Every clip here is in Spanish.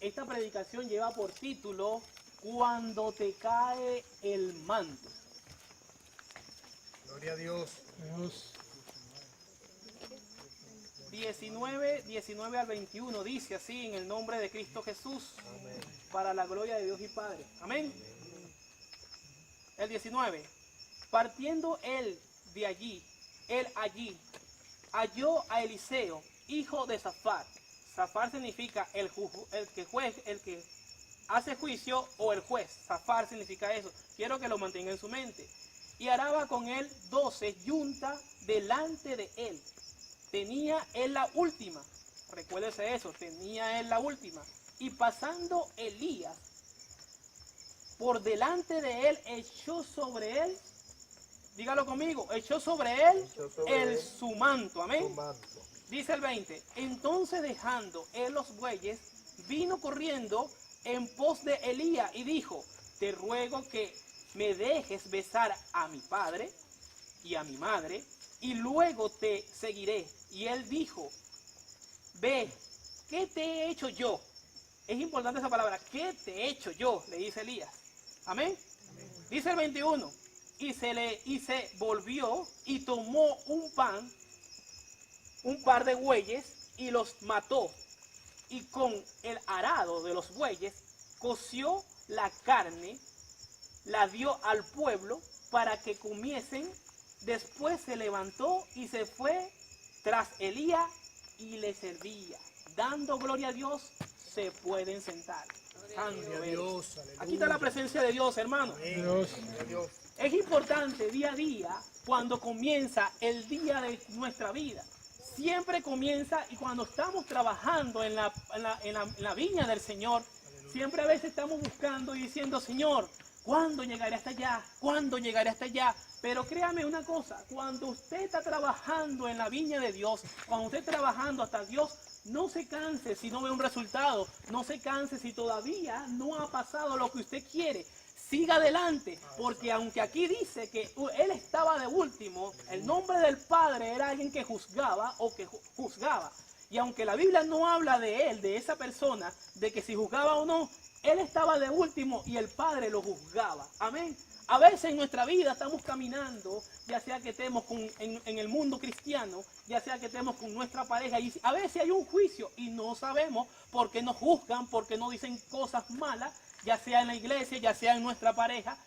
esta predicación lleva por título Cuando te cae el manto. Gloria a Dios. 19 al 21 dice así: en el nombre de Cristo Jesús, amén, para la gloria de Dios y Padre. Amén. El 19. Partiendo él allí, halló a Eliseo, hijo de Safat. Safat significa el que hace juicio o el juez. Safat significa eso. Quiero que lo mantenga en su mente. Y araba con él 12 yuntas delante de él. Tenía él la última. Recuérdese eso, tenía él la última. Y pasando Elías por delante de él, echó sobre él, dígalo conmigo, echó sobre él su manto. Amén. Dice el 20. Entonces, dejando él los bueyes, vino corriendo en pos de Elías y dijo: te ruego que me dejes besar a mi padre y a mi madre, y luego te seguiré. Y él dijo: ve, ¿qué te he hecho yo? Es importante esa palabra, ¿qué te he hecho yo? Le dice Elías. Amén. Dice el 21. Y se volvió y tomó un par de bueyes y los mató. Y con el arado de los bueyes coció la carne, la dio al pueblo para que comiesen. Después se levantó y se fue tras Elías y le servía. Dando gloria a Dios, se pueden sentar. Aquí está la presencia de Dios, hermano. Es importante día a día, cuando comienza el día de nuestra vida. Siempre comienza, y cuando estamos trabajando en la viña del Señor, siempre a veces estamos buscando y diciendo: Señor, ¿cuándo llegaré hasta allá? ¿Cuándo llegaré hasta allá? Pero créame una cosa, cuando usted está trabajando en la viña de Dios, cuando usted está trabajando hasta Dios, no se canse si no ve un resultado, no se canse si todavía no ha pasado lo que usted quiere. Siga adelante, porque aunque aquí dice que él estaba de último, el nombre del Padre era alguien que juzgaba o que juzgaba. Y aunque la Biblia no habla de él, de esa persona, de que si juzgaba o no, él estaba de último y el Padre lo juzgaba. Amén. A veces en nuestra vida estamos caminando, ya sea que estemos en el mundo cristiano, ya sea que estemos con nuestra pareja, y a veces hay un juicio y no sabemos por qué nos juzgan, por qué nos dicen cosas malas, ya sea en la iglesia, ya sea en nuestra pareja.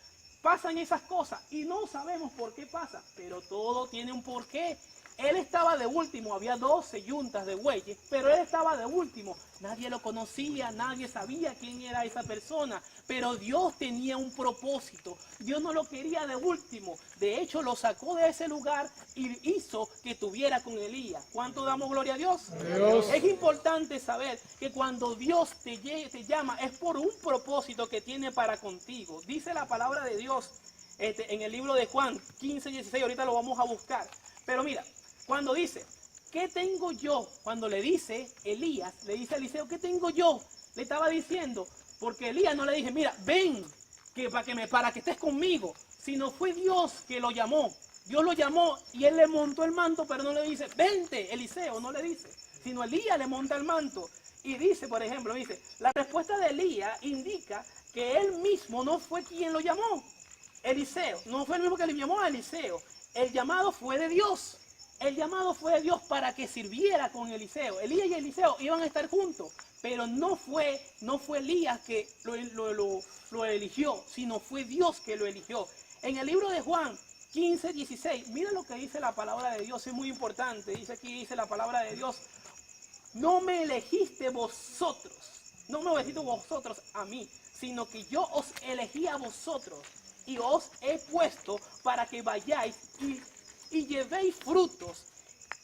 Pasan esas cosas y no sabemos por qué pasa, pero todo tiene un porqué. Él estaba de último, había 12 yuntas de bueyes, pero él estaba de último. Nadie lo conocía, nadie sabía quién era esa persona, pero Dios tenía un propósito. Dios no lo quería de último. De hecho, lo sacó de ese lugar y hizo que estuviera con Elías. ¿Cuánto damos gloria a Dios? Es importante saber que cuando Dios te llama es por un propósito que tiene para contigo. Dice la palabra de Dios en el libro de Juan 15:16, ahorita lo vamos a buscar. Pero mira, cuando dice: ¿qué tengo yo? Cuando le dice Elías, le dice a Eliseo: ¿qué tengo yo? Le estaba diciendo, porque Elías no le dije: mira, ven, para que estés conmigo. Sino fue Dios que lo llamó. Dios lo llamó y él le montó el manto, pero no le dice: vente, Eliseo, no le dice. Sino Elías le monta el manto. Y dice, por ejemplo, la respuesta de Elías indica que él mismo no fue quien lo llamó. Eliseo, no fue el mismo que le llamó a Eliseo. El llamado fue de Dios. El llamado fue de Dios para que sirviera con Eliseo. Elías y Eliseo iban a estar juntos, pero no fue Elías que lo eligió, sino fue Dios que lo eligió. En el libro de Juan 15:16, mira lo que dice la palabra de Dios, es muy importante. Dice la palabra de Dios: no me elegiste vosotros a mí, sino que yo os elegí a vosotros y os he puesto para que vayáis y llevéis frutos,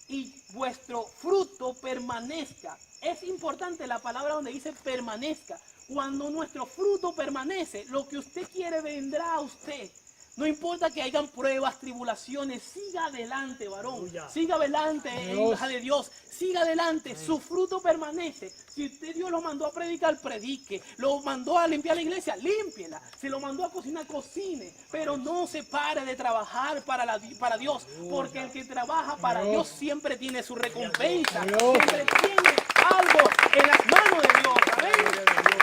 y vuestro fruto permanezca. Es importante la palabra donde dice permanezca. Cuando nuestro fruto permanece, lo que usted quiere vendrá a usted. No importa que hayan pruebas, tribulaciones, siga adelante, varón. Siga adelante, hija de Dios. Siga adelante, su fruto permanece. Si usted Dios lo mandó a predicar, predique. Lo mandó a limpiar la iglesia, límpiela. Si lo mandó a cocinar, cocine. Pero no se pare de trabajar para Dios. Porque el que trabaja para Dios siempre tiene su recompensa. Siempre tiene algo en las manos de Dios. Amén.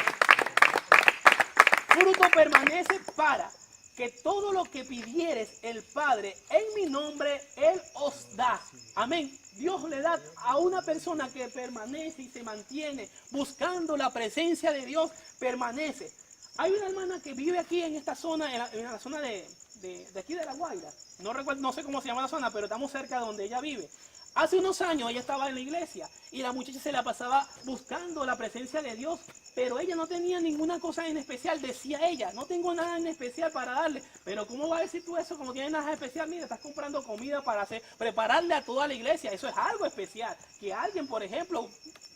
permanece para que todo lo que pidieres el Padre en mi nombre, Él os da. Amén. Dios le da a una persona que permanece y se mantiene buscando la presencia de Dios, permanece. Hay una hermana que vive aquí en esta zona, en la zona de aquí de La Guaira. No recuerdo, no sé cómo se llama la zona, pero estamos cerca de donde ella vive. Hace unos años ella estaba en la iglesia y la muchacha se la pasaba buscando la presencia de Dios, pero ella no tenía ninguna cosa en especial, decía ella, no tengo nada en especial para darle. Pero ¿cómo vas a decir tú eso como tienes nada especial? Mira, estás comprando comida para prepararle a toda la iglesia, eso es algo especial. Que alguien, por ejemplo,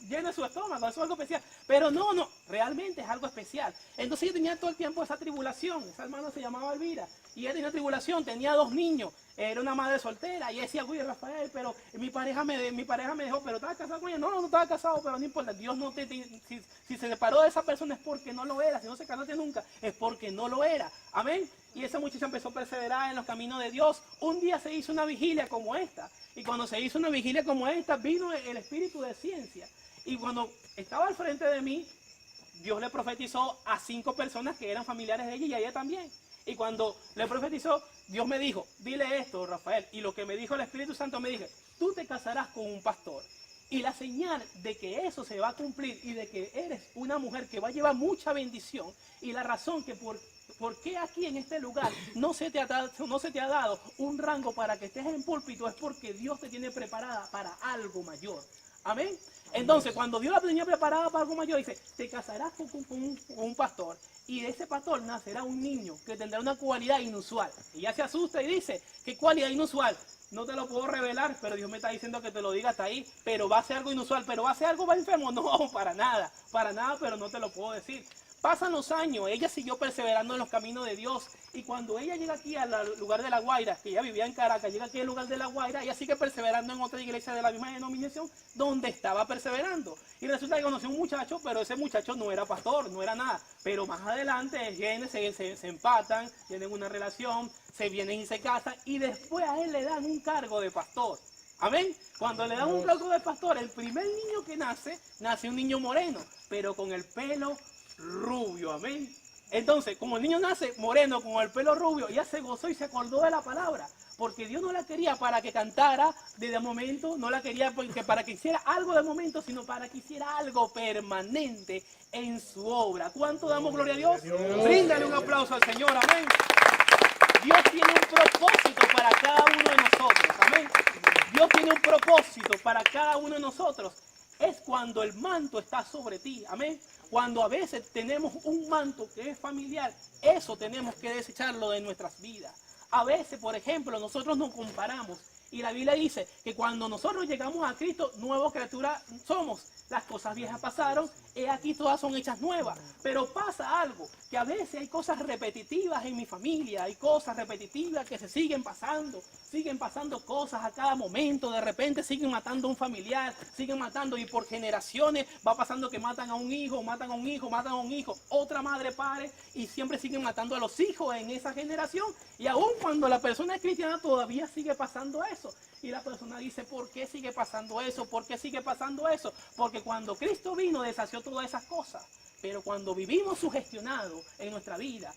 llene su estómago, eso es algo especial. Pero no, realmente es algo especial. Entonces ella tenía todo el tiempo esa tribulación, esa hermana se llamaba Elvira, y ella tenía tribulación, tenía 2 niños. Era una madre soltera y decía, uy, Rafael, pero mi pareja me dejó, pero estaba casado con ella. No estaba casado, pero no importa. Dios no si se separó de esa persona es porque no lo era. Si no se casaste nunca, es porque no lo era. Amén. Y esa muchacha empezó a perseverar en los caminos de Dios. Un día se hizo una vigilia como esta. Y cuando se hizo una vigilia como esta, vino el espíritu de ciencia. Y cuando estaba al frente de mí, Dios le profetizó a 5 personas que eran familiares de ella y a ella también. Y cuando le profetizó, Dios me dijo, dile esto, Rafael. Y lo que me dijo el Espíritu Santo me dije, tú te casarás con un pastor. Y la señal de que eso se va a cumplir y de que eres una mujer que va a llevar mucha bendición. Y la razón que por qué aquí en este lugar no se te ha dado un rango para que estés en púlpito es porque Dios te tiene preparada para algo mayor. Amén. Entonces, cuando Dios la tenía preparada para algo mayor, dice, te casarás con un pastor y de ese pastor nacerá un niño que tendrá una cualidad inusual. Y ella se asusta y dice, ¿qué cualidad inusual? No te lo puedo revelar, pero Dios me está diciendo que te lo diga hasta ahí, pero va a ser algo inusual, pero va a ser algo más enfermo. No, para nada, pero no te lo puedo decir. Pasan los años, ella siguió perseverando en los caminos de Dios y cuando ella llega aquí al lugar de La Guaira, que ella vivía en Caracas, llega aquí al lugar de La Guaira, ella sigue perseverando en otra iglesia de la misma denominación donde estaba perseverando. Y resulta que conoció un muchacho, pero ese muchacho no era pastor, no era nada. Pero más adelante vienen, se empatan, tienen una relación, se vienen y se casan y después a él le dan un cargo de pastor. Amén. Cuando le dan un cargo de pastor, el primer niño que nace un niño moreno, pero con el pelo rubio, amén. Entonces, como el niño nace moreno con el pelo rubio, ella se gozó y se acordó de la palabra, porque Dios no la quería para que cantara de momento, no la quería para que hiciera algo de momento, sino para que hiciera algo permanente en su obra. ¿Cuánto damos gloria a Dios? Bríndale un aplauso al Señor, amén. Dios tiene un propósito para cada uno de nosotros, amén. Dios tiene un propósito para cada uno de nosotros. Es cuando el manto está sobre ti, amén. Cuando a veces tenemos un manto que es familiar, eso tenemos que desecharlo de nuestras vidas. A veces, por ejemplo, nosotros nos comparamos y la Biblia dice que cuando nosotros llegamos a Cristo, nueva criatura somos. Las cosas viejas pasaron, y aquí todas son hechas nuevas. Pero pasa algo, que a veces hay cosas repetitivas en mi familia, hay cosas repetitivas que se siguen pasando cosas a cada momento, de repente siguen matando a un familiar, siguen matando y por generaciones va pasando que matan a un hijo, otra madre pare y siempre siguen matando a los hijos en esa generación. Y aún cuando la persona es cristiana todavía sigue pasando eso. Y la persona dice, ¿por qué sigue pasando eso? ¿Por qué sigue pasando eso? Porque cuando Cristo vino deshació todas esas cosas. Pero cuando vivimos sugestionados en nuestra vida,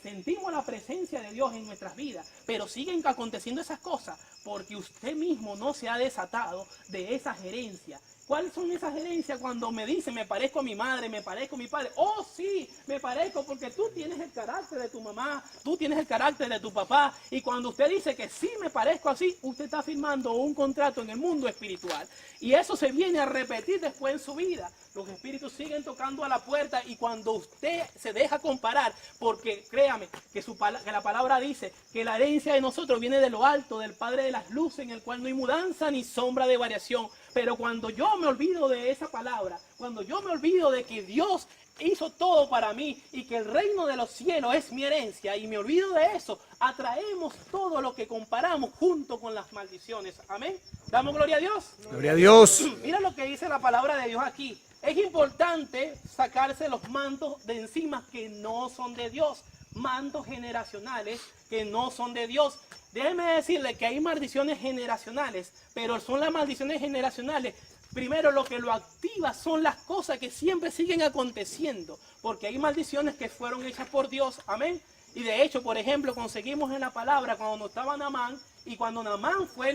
sentimos la presencia de Dios en nuestras vidas, pero siguen aconteciendo esas cosas porque usted mismo no se ha desatado de esas herencias. ¿Cuáles son esas herencias? Cuando me dicen, me parezco a mi madre, me parezco a mi padre. Oh, sí, me parezco porque tú tienes el carácter de tu mamá, tú tienes el carácter de tu papá. Y cuando usted dice que sí me parezco así, usted está firmando un contrato en el mundo espiritual. Y eso se viene a repetir después en su vida. Los espíritus siguen tocando a la puerta y cuando usted se deja comparar, porque créame que la palabra dice que la herencia de nosotros viene de lo alto, del Padre de las luces, en el cual no hay mudanza ni sombra de variación. Pero cuando yo me olvido de esa palabra, cuando yo me olvido de que Dios hizo todo para mí y que el reino de los cielos es mi herencia y me olvido de eso, atraemos todo lo que comparamos junto con las maldiciones. Amén. ¿Damos gloria a Dios? Gloria a Dios. Mira lo que dice la palabra de Dios aquí. Es importante sacarse los mantos de encima que no son de Dios. Mantos generacionales que no son de Dios. Déjeme decirle que hay maldiciones generacionales, pero son las maldiciones generacionales Primero, lo que lo activa son las cosas que siempre siguen aconteciendo, porque hay maldiciones que fueron hechas por Dios, amén. Y de hecho, por ejemplo, conseguimos en la palabra cuando no estaba Naamán, y cuando Naamán fue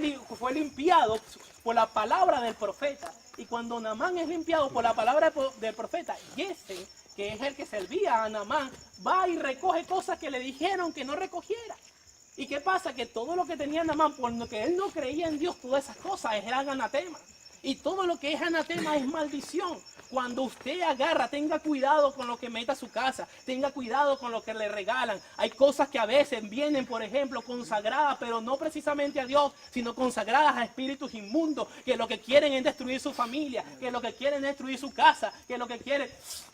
limpiado por la palabra del profeta, y cuando Naamán es limpiado por la palabra del profeta, Yese, que es el que servía a Naamán, va y recoge cosas que le dijeron que no recogiera. ¿Y qué pasa? Que todo lo que tenía Naamán, por lo que él no creía en Dios, todas esas cosas eran anatema. Y todo lo que es anatema es maldición. Cuando usted agarra, tenga cuidado con lo que meta a su casa, tenga cuidado con lo que le regalan. Hay cosas que a veces vienen, por ejemplo, consagradas, pero no precisamente a Dios, sino consagradas a espíritus inmundos, que lo que quieren es destruir su familia, que lo que quieren es destruir su casa, que lo que quieren,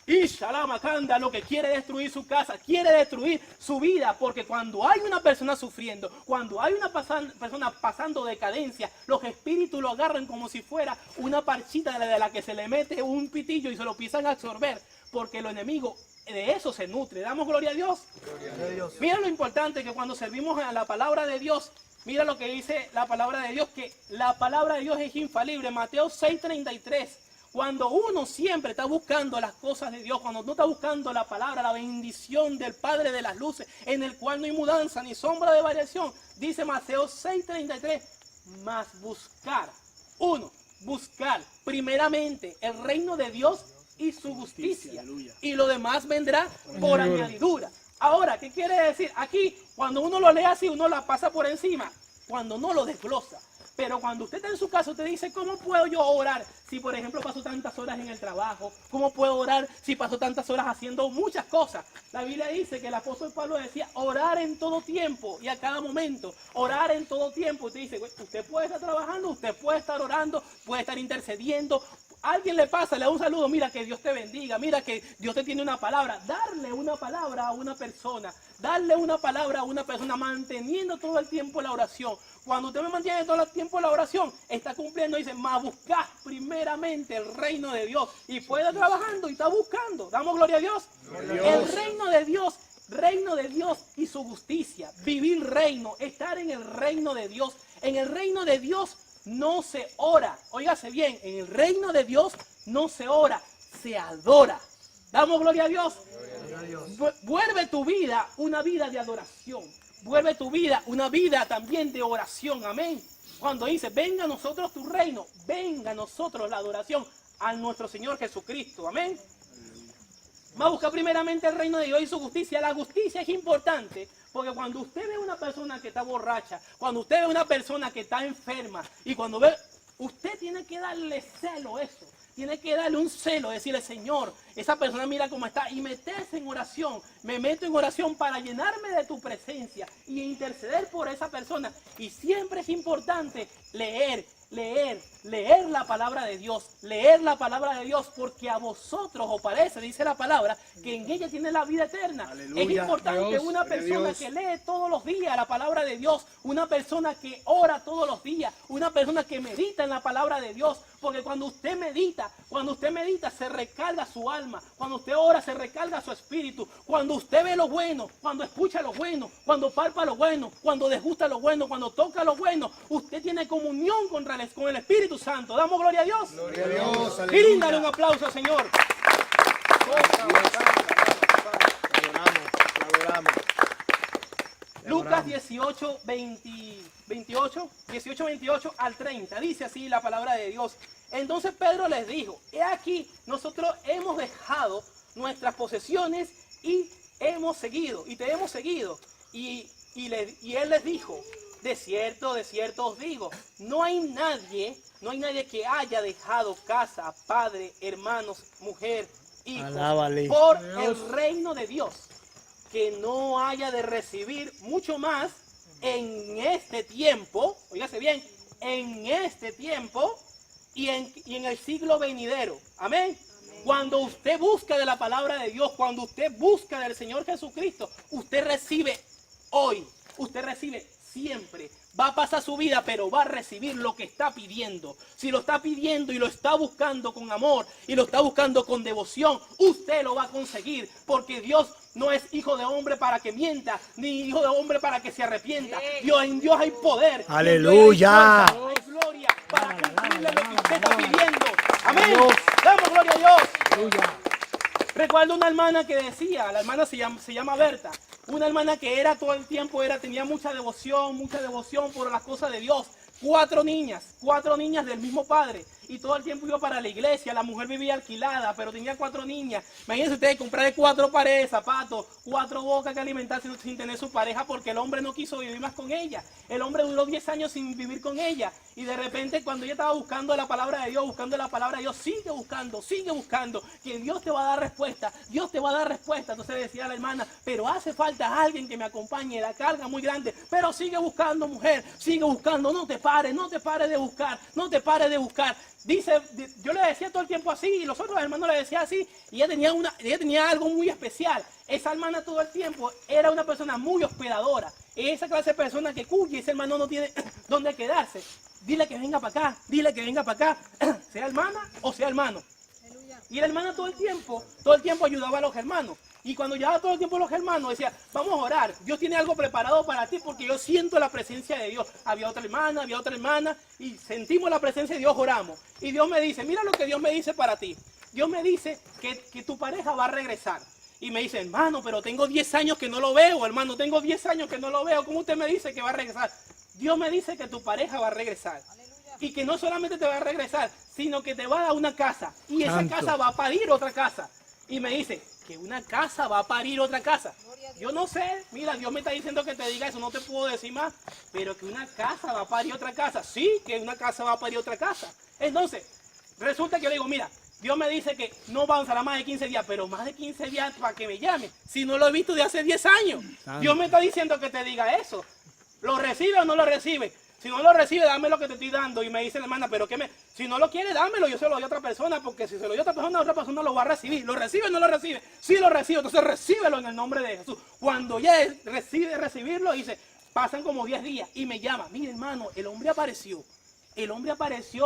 Ishalamacanda, lo que quiere destruir su casa, quiere destruir su vida, porque cuando hay una persona sufriendo, cuando hay una persona pasando decadencia, los espíritus lo agarran como si fuera una parchita de la que se le mete un pitillo y se lo empiezan a absorber, porque el enemigo de eso se nutre. ¿Damos gloria a Dios? Gloria a Dios. Mira lo importante que cuando servimos a la palabra de Dios, mira lo que dice la palabra de Dios, que la palabra de Dios es infalible. Mateo 6:33. Cuando uno siempre está buscando las cosas de Dios, cuando uno está buscando la palabra, la bendición del Padre de las luces, en el cual no hay mudanza ni sombra de variación, dice Mateo 6:33, más buscar primeramente el reino de Dios y su justicia, y lo demás vendrá por añadidura. Ahora, ¿qué quiere decir? Aquí, cuando uno lo lee así, uno la pasa por encima, cuando no lo desglosa. Pero cuando usted está en su casa, usted dice, ¿cómo puedo yo orar si, por ejemplo, paso tantas horas en el trabajo? ¿Cómo puedo orar si paso tantas horas haciendo muchas cosas? La Biblia dice que el apóstol Pablo decía, orar en todo tiempo y a cada momento. Orar en todo tiempo. Usted dice, usted puede estar trabajando, usted puede estar orando, puede estar intercediendo. Alguien le pasa, le da un saludo, mira que Dios te bendiga, mira que Dios te tiene una palabra. Darle una palabra a una persona, darle una palabra a una persona, manteniendo todo el tiempo la oración. Cuando usted me mantiene todo el tiempo la oración, está cumpliendo, dice, más buscar primeramente el reino de Dios. Y puede estar trabajando y está buscando. ¿Damos gloria a Dios? El reino de Dios y su justicia. Vivir reino, estar en el reino de Dios. En el reino de Dios no se ora. Óigase bien, en el reino de Dios no se ora, se adora. Damos gloria a Dios. Gloria a Dios. Vuelve tu vida una vida de adoración. Vuelve tu vida una vida también de oración. Amén. Cuando dice, venga a nosotros tu reino, venga a nosotros la adoración a nuestro Señor Jesucristo. Amén. Va a buscar primeramente el reino de Dios y su justicia. La justicia es importante porque cuando usted ve a una persona que está borracha, cuando usted ve a una persona que está enferma, y cuando ve, usted tiene que darle celo a eso. Tiene que darle un celo, decirle, Señor, esa persona mira cómo está, y meterse en oración. Me meto en oración para llenarme de tu presencia y interceder por esa persona. Y siempre es importante leer la palabra de Dios, porque a vosotros os parece, dice la palabra, que en ella tiene la vida eterna. Aleluya, es importante Dios, una persona que lee todos los días la palabra de Dios, una persona que ora todos los días, una persona que medita en la palabra de Dios, porque cuando usted medita se recarga su alma, cuando usted ora se recarga su espíritu, cuando usted ve lo bueno, cuando escucha lo bueno, cuando palpa lo bueno, cuando desgusta lo bueno, cuando toca lo bueno, usted tiene comunión con el Espíritu Santo. ¿Damos gloria a Dios? Gloria a Dios. Y ríndale un aplauso al Señor. Lucas 18, 28 al 30. Dice así la palabra de Dios. Entonces Pedro les dijo, he aquí, nosotros hemos dejado nuestras posesiones y te hemos seguido. Y él les dijo, de cierto os digo, no hay nadie que haya dejado casa, padre, hermanos, mujer, hijos, por el reino de Dios, que no haya de recibir mucho más en este tiempo, oígase bien, en este tiempo y en el siglo venidero. Amén. Cuando usted busca de la palabra de Dios, cuando usted busca del Señor Jesucristo, usted recibe hoy, usted recibe siempre. Va a pasar su vida, pero va a recibir lo que está pidiendo. Si lo está pidiendo y lo está buscando con amor y lo está buscando con devoción, usted lo va a conseguir, porque Dios no es hijo de hombre para que mienta, ni hijo de hombre para que se arrepienta. En Dios hay poder. Aleluya. Hay gloria para cumplirle lo que usted está pidiendo. Amén. Damos gloria a Dios. Recuerdo una hermana que decía, la hermana se llama Berta, una hermana que era todo el tiempo, tenía mucha devoción por las cosas de Dios. 4 niñas del mismo padre, y todo el tiempo iba para la iglesia. La mujer vivía alquilada, pero tenía 4 niñas. Imagínense ustedes, comprarle 4 pares de zapatos, 4 bocas que alimentarse sin tener su pareja, porque el hombre no quiso vivir más con ella. El hombre duró 10 años sin vivir con ella, y de repente cuando ella estaba buscando la palabra de Dios, sigue buscando, que Dios te va a dar respuesta, Dios te va a dar respuesta. Entonces decía la hermana, pero hace falta alguien que me acompañe, la carga muy grande, pero sigue buscando, mujer, sigue buscando, no te pares de buscar. Dice, yo le decía todo el tiempo así, y los otros hermanos le decían así, y ella tenía algo muy especial. Esa hermana todo el tiempo era una persona muy hospedadora, esa clase de persona que cuya ese hermano no tiene dónde quedarse. Dile que venga para acá, sea hermana o sea hermano. Y la hermana todo el tiempo ayudaba a los hermanos. Y cuando llevaba todo el tiempo los hermanos, decía, vamos a orar, Dios tiene algo preparado para ti, porque yo siento la presencia de Dios. Había otra hermana, y sentimos la presencia de Dios, oramos. Y Dios me dice, mira lo que Dios me dice para ti. Dios me dice que tu pareja va a regresar. Y me dice, hermano, pero tengo 10 años que no lo veo, hermano, tengo 10 años que no lo veo. ¿Cómo usted me dice que va a regresar? Dios me dice que tu pareja va a regresar. Y que no solamente te va a regresar, sino que te va a dar una casa. Y esa casa va a parir otra casa. Y me dice, que una casa va a parir otra casa. Yo no sé, mira, Dios me está diciendo que te diga eso, no te puedo decir más, pero que una casa va a parir otra casa. Sí, que una casa va a parir otra casa. Entonces, resulta que yo le digo, mira, Dios me dice que no avanzará más de 15 días, pero más de 15 días para que me llame, si no lo he visto de hace 10 años. Dios me está diciendo que te diga eso. ¿Lo recibe o no lo recibe? Si no lo recibe, dame lo que te estoy dando. Y me dice la hermana, pero si no lo quiere, dámelo, yo se lo doy a otra persona, porque si se lo doy a otra persona lo va a recibir. ¿Lo recibe o no lo recibe? Sí lo recibe, entonces recíbelo en el nombre de Jesús. Cuando ya decide recibirlo, dice, pasan como 10 días y me llama, mire hermano, el hombre apareció,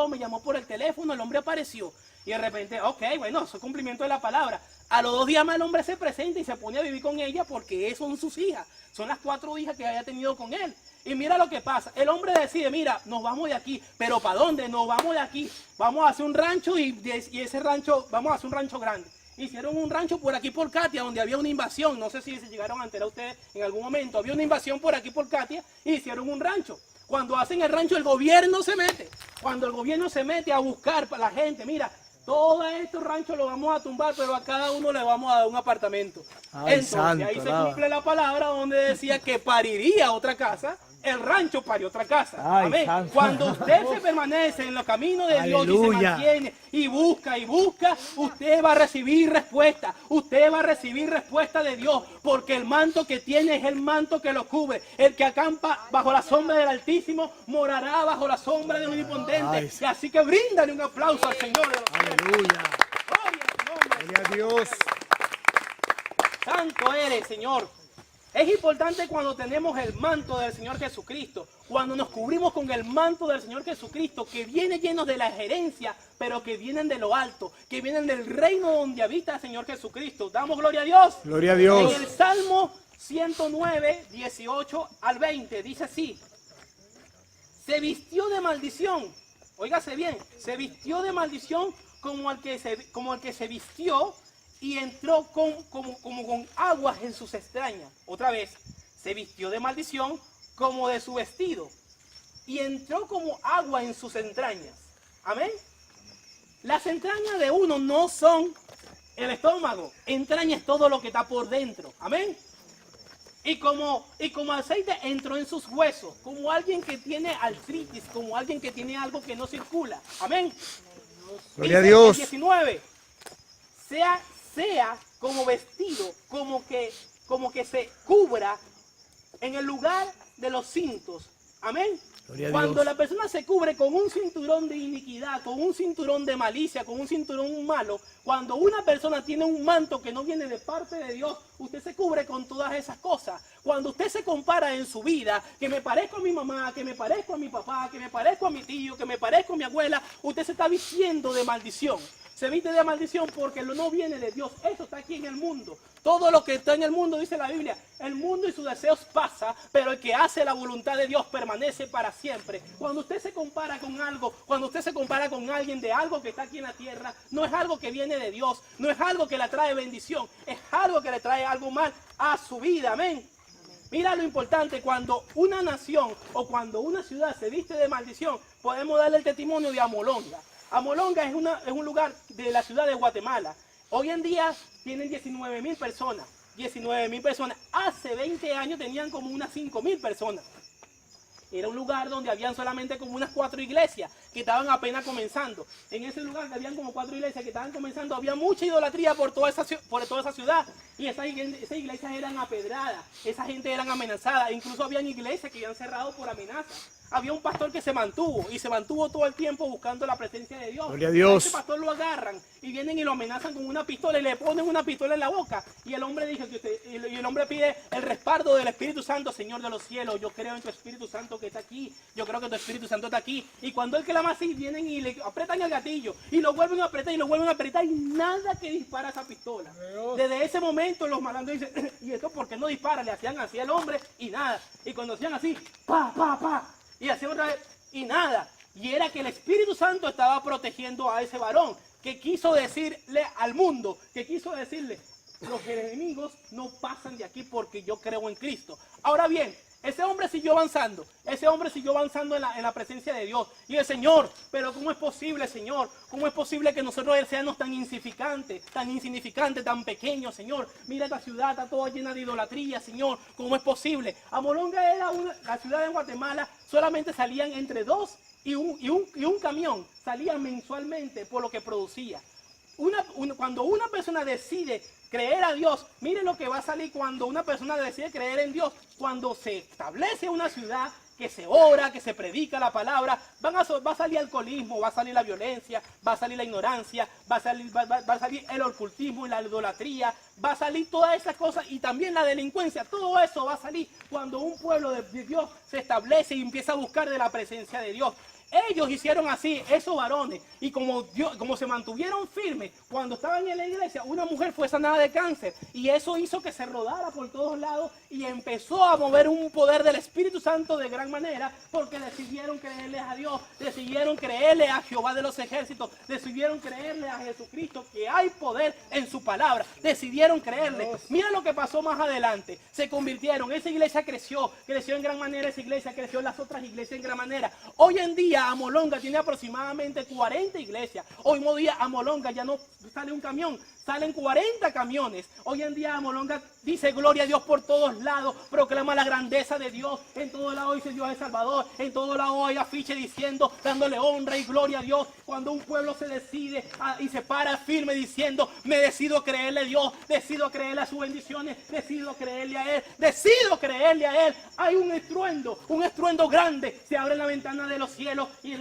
me llamó por el teléfono, el hombre apareció. Y de repente, ok, bueno, eso es cumplimiento de la palabra. A los 2 días más el hombre se presenta y se pone a vivir con ella, porque son sus hijas, son las 4 hijas que había tenido con él. Y mira lo que pasa, el hombre decide, mira, nos vamos de aquí, pero ¿para dónde? Nos vamos de aquí, vamos a hacer un rancho, y ese rancho, vamos a hacer un rancho grande. Hicieron un rancho por aquí por Katia, donde había una invasión, no sé si se llegaron a enterar ustedes en algún momento, había una invasión por aquí por Katia, y hicieron un rancho. Cuando hacen el rancho, el gobierno se mete, a buscar para la gente, mira, todos estos ranchos los vamos a tumbar, pero a cada uno le vamos a dar un apartamento. Entonces ahí se cumple la palabra donde decía que pariría otra casa. El rancho parió otra casa. Amén. Cuando usted se permanece en los caminos de Dios y se mantiene y busca, usted va a recibir respuesta. Usted va a recibir respuesta de Dios, porque el manto que tiene es el manto que lo cubre. El que acampa bajo la sombra del Altísimo morará bajo la sombra del Omnipotente. Y así que bríndale un aplauso al Señor. Aleluya. Gloria a Dios. Santo eres, Señor. Es importante cuando tenemos el manto del Señor Jesucristo, cuando nos cubrimos con el manto del Señor Jesucristo, que viene lleno de la herencia, pero que vienen de lo alto, que vienen del reino donde habita el Señor Jesucristo. Damos gloria a Dios. Gloria a Dios. En el Salmo 109, 18 al 20, dice así: se vistió de maldición, óigase bien, se vistió de maldición como el que se vistió, y entró como con aguas en sus extrañas. Otra vez, se vistió de maldición como de su vestido, y entró como agua en sus entrañas. Amén. Las entrañas de uno no son el estómago, entraña es todo lo que está por dentro. Amén. Y como aceite entró en sus huesos, como alguien que tiene artritis, como alguien que tiene algo que no circula. Amén. Gloria a Dios. 19. Sea como vestido, como que se cubra en el lugar de los cintos. Amén. Cuando la persona se cubre con un cinturón de iniquidad, con un cinturón de malicia, con un cinturón malo, cuando una persona tiene un manto que no viene de parte de Dios, usted se cubre con todas esas cosas. Cuando usted se compara en su vida, que me parezco a mi mamá, que me parezco a mi papá, que me parezco a mi tío, que me parezco a mi abuela, usted se está vistiendo de maldición. Se viste de maldición porque lo no viene de Dios. Eso está aquí en el mundo. Todo lo que está en el mundo, dice la Biblia, el mundo y sus deseos pasa, pero el que hace la voluntad de Dios permanece para siempre. Cuando usted se compara con algo, cuando usted se compara con alguien de algo que está aquí en la tierra, no es algo que viene de Dios, no es algo que le trae bendición, es algo que le trae algo mal a su vida. Amén. Mira lo importante, cuando una nación o cuando una ciudad se viste de maldición, podemos darle el testimonio de Amolonga. Amolonga es un lugar de la ciudad de Guatemala. Hoy en día tienen 19,000 personas. 19,000 personas. Hace 20 años tenían como unas 5,000 personas. Era un lugar donde habían solamente como unas 4 iglesias que estaban apenas comenzando. En ese lugar que habían como 4 iglesias que estaban comenzando, había mucha idolatría por toda esa ciudad. Y esas iglesias eran apedradas, esa gente eran amenazada. Incluso habían iglesias que habían cerrado por amenazas. Había un pastor que se mantuvo todo el tiempo buscando la presencia de Dios. Gloria a Dios. A ese pastor lo agarran y vienen y lo amenazan con una pistola y le ponen una pistola en la boca. Y el hombre dice y el hombre pide el respaldo del Espíritu Santo. Señor de los cielos, yo creo en tu Espíritu Santo que está aquí. Yo creo que tu Espíritu Santo está aquí. Y cuando él clama así, vienen y le apretan el gatillo y lo vuelven a apretar y lo vuelven a apretar y nada que dispara esa pistola. Desde ese momento los malandros dicen, ¿y esto por qué no dispara? Le hacían así al hombre y nada. Y cuando hacían así, pa, pa, pa. Y hacía otra vez, y nada. Y era que el Espíritu Santo estaba protegiendo a ese varón, que quiso decirle al mundo, que quiso decirle, los enemigos no pasan de aquí porque yo creo en Cristo. Ahora bien, ese hombre siguió avanzando en la presencia de Dios. Y el Señor, pero ¿cómo es posible, Señor? ¿Cómo es posible que nosotros seamos tan insignificantes, tan pequeños, Señor? Mira esta ciudad, está toda llena de idolatría, Señor. ¿Cómo es posible? Amolonga era la ciudad de Guatemala, solamente salían entre 2 y un camión, salían mensualmente por lo que producía. Cuando una persona decide creer a Dios, mire lo que va a salir cuando una persona decide creer en Dios. Cuando se establece una ciudad, que se ora, que se predica la palabra, va a salir el alcoholismo, va a salir la violencia, va a salir la ignorancia, va a salir el ocultismo y la idolatría, va a salir todas esas cosas y también la delincuencia. Todo eso va a salir cuando un pueblo de Dios se establece y empieza a buscar de la presencia de Dios. Ellos hicieron así, esos varones, y como se mantuvieron firmes, cuando estaban en la iglesia, una mujer fue sanada de cáncer, y eso hizo que se rodara por todos lados, y empezó a mover un poder del Espíritu Santo de gran manera, porque decidieron creerle a Dios, decidieron creerle a Jehová de los ejércitos, decidieron creerle a Jesucristo, que hay poder en su palabra, decidieron creerle. Mira lo que pasó más adelante, se convirtieron, esa iglesia creció en gran manera, esa iglesia creció, las otras iglesias en gran manera. Hoy en día Amolonga tiene aproximadamente 40 iglesias. Hoy en día Amolonga ya no sale un camión, salen 40 camiones. Hoy en día Amolonga dice gloria a Dios por todos lados, proclama la grandeza de Dios. En todo lado dice Dios es Salvador, en todo lado hay afiche diciendo, dándole honra y gloria a Dios. Cuando un pueblo se decide y se para firme diciendo, me decido creerle a Dios, decido creerle a sus bendiciones, decido creerle a Él, hay un estruendo grande, se abre la ventana de los cielos. Y en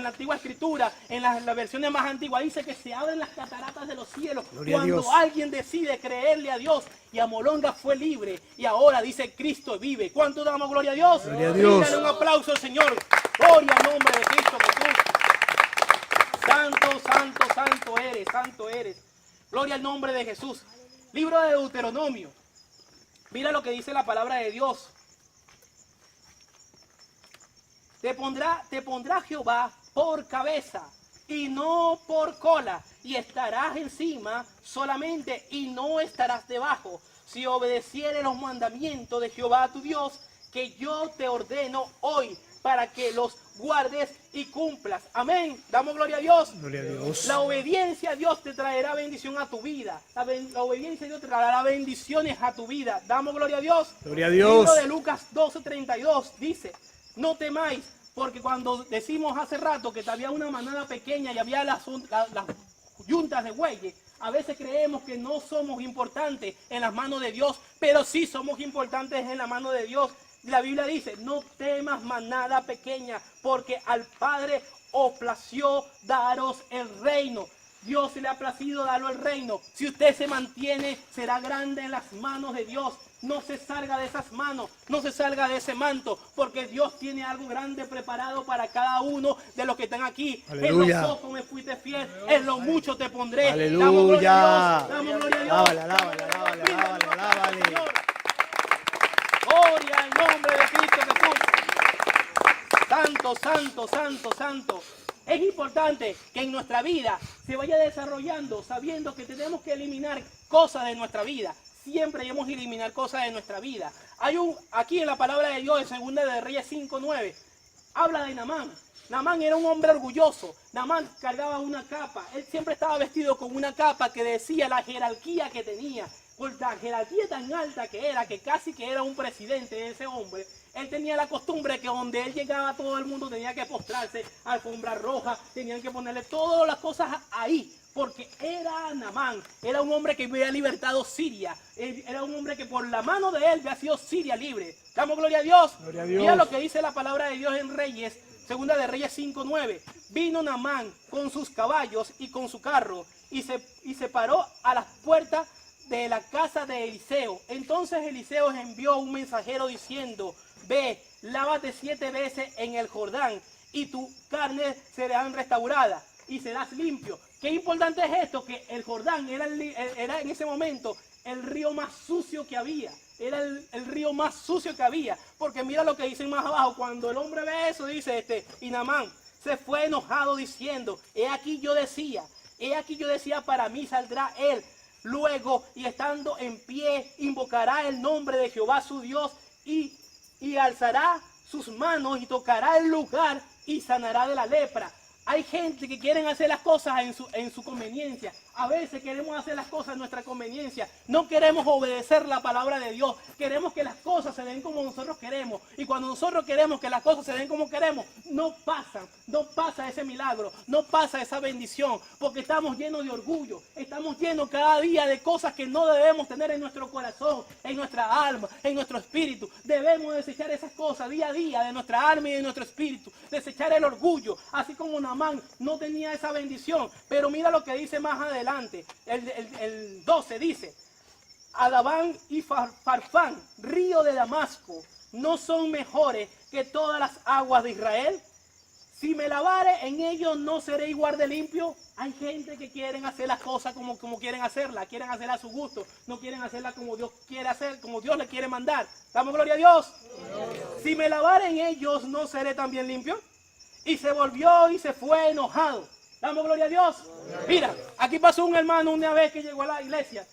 la antigua escritura, en las versiones más antiguas, dice que se abren las cataratas de los cielos cuando alguien decide creerle a Dios. Y Amolonga fue libre y ahora dice Cristo vive. ¿Cuánto damos gloria a Dios? Gloria a Dios. Dale un aplauso al Señor. Gloria al nombre de Cristo Jesús. Santo, santo, santo eres. Gloria al nombre de Jesús. Libro de Deuteronomio. Mira lo que dice la palabra de Dios. Te pondrá Jehová por cabeza y no por cola, y estarás encima solamente y no estarás debajo, si obedecieres los mandamientos de Jehová tu Dios, que yo te ordeno hoy, para que los guardes y cumplas. Amén. Damos gloria a Dios. Gloria a Dios. La obediencia a Dios te traerá bendición a tu vida. La obediencia a Dios te traerá bendiciones a tu vida. Damos gloria a Dios. Gloria a Dios. El libro de Lucas 12:32 dice, no temáis, porque cuando decimos hace rato que había una manada pequeña y había las yuntas de bueyes, a veces creemos que no somos importantes en las manos de Dios, pero sí somos importantes en la mano de Dios. La Biblia dice, no temas manada pequeña, porque al Padre os plació daros el reino. Dios se le ha placido darlo el reino. Si usted se mantiene, será grande en las manos de Dios. no se salga de esas manos, no se salga de ese manto, porque Dios tiene algo grande preparado para cada uno de los que están aquí. Aleluya. En lo poco me fuiste fiel, en lo mucho te pondré. Aleluya. Damos gloria a Dios, damos gloria a Dios. Alábale, alábale, alábale, alábale, alábale. Señor. Gloria al nombre de Cristo Jesús. Santo, santo, santo, santo. Es importante que en nuestra vida se vaya desarrollando sabiendo que tenemos que eliminar cosas de nuestra vida. Siempre debemos eliminar cosas de nuestra vida. Aquí en la palabra de Dios, en 2 de Reyes 5:9, habla de Naamán. Naamán era un hombre orgulloso. Naamán cargaba una capa. Él siempre estaba vestido con una capa que decía la jerarquía que tenía. Por la jerarquía tan alta que era, que casi que era un presidente de ese hombre. Él tenía la costumbre que donde él llegaba todo el mundo tenía que postrarse, alfombra roja, tenían que ponerle todas las cosas ahí. Porque era Naamán, era un hombre que había libertado Siria. Era un hombre que por la mano de él había sido Siria libre. Damos gloria a Dios. Gloria a Dios. Mira lo que dice la palabra de Dios en Reyes, 2 de Reyes 5:9. Vino Naamán con sus caballos y con su carro y se paró a las puertas de la casa de Eliseo. Entonces Eliseo envió un mensajero diciendo: ve, lávate 7 veces en el Jordán y tu carne será restaurada y serás limpio. Qué importante es esto, que el Jordán era en ese momento el río más sucio que había. Era el río más sucio que había. Porque mira lo que dicen más abajo. Cuando el hombre ve eso, dice y Naamán se fue enojado diciendo: he aquí yo decía, para mí saldrá él. Luego, y estando en pie, invocará el nombre de Jehová su Dios y alzará sus manos y tocará el lugar y sanará de la lepra. Hay gente que quieren hacer las cosas en su conveniencia. A veces queremos hacer las cosas en nuestra conveniencia. No queremos obedecer la palabra de Dios. Queremos que las cosas se den como nosotros queremos. Y cuando nosotros queremos que las cosas se den como queremos, no pasa ese milagro, no pasa esa bendición. Porque estamos llenos de orgullo. Estamos llenos cada día de cosas que no debemos tener en nuestro corazón, en nuestra alma, en nuestro espíritu. Debemos desechar esas cosas día a día de nuestra alma y de nuestro espíritu. Desechar el orgullo, así como Naamán no tenía esa bendición. Pero mira lo que dice más adelante. El 12 dice: Adabán y Farfán, río de Damasco, ¿no son mejores que todas las aguas de Israel? Si me lavare en ellos, ¿no seré igual de limpio? Hay gente que quieren hacer las cosas como quieren hacerlas, quieren hacerla a su gusto, no quieren hacerla como Dios quiere hacer, como Dios le quiere mandar. ¿Damos gloria a Dios? Si me lavare en ellos, ¿no seré también limpio? Y se volvió y se fue enojado. ¿Damos gloria a Dios? Mira, aquí pasó un hermano una vez que llegó a la iglesia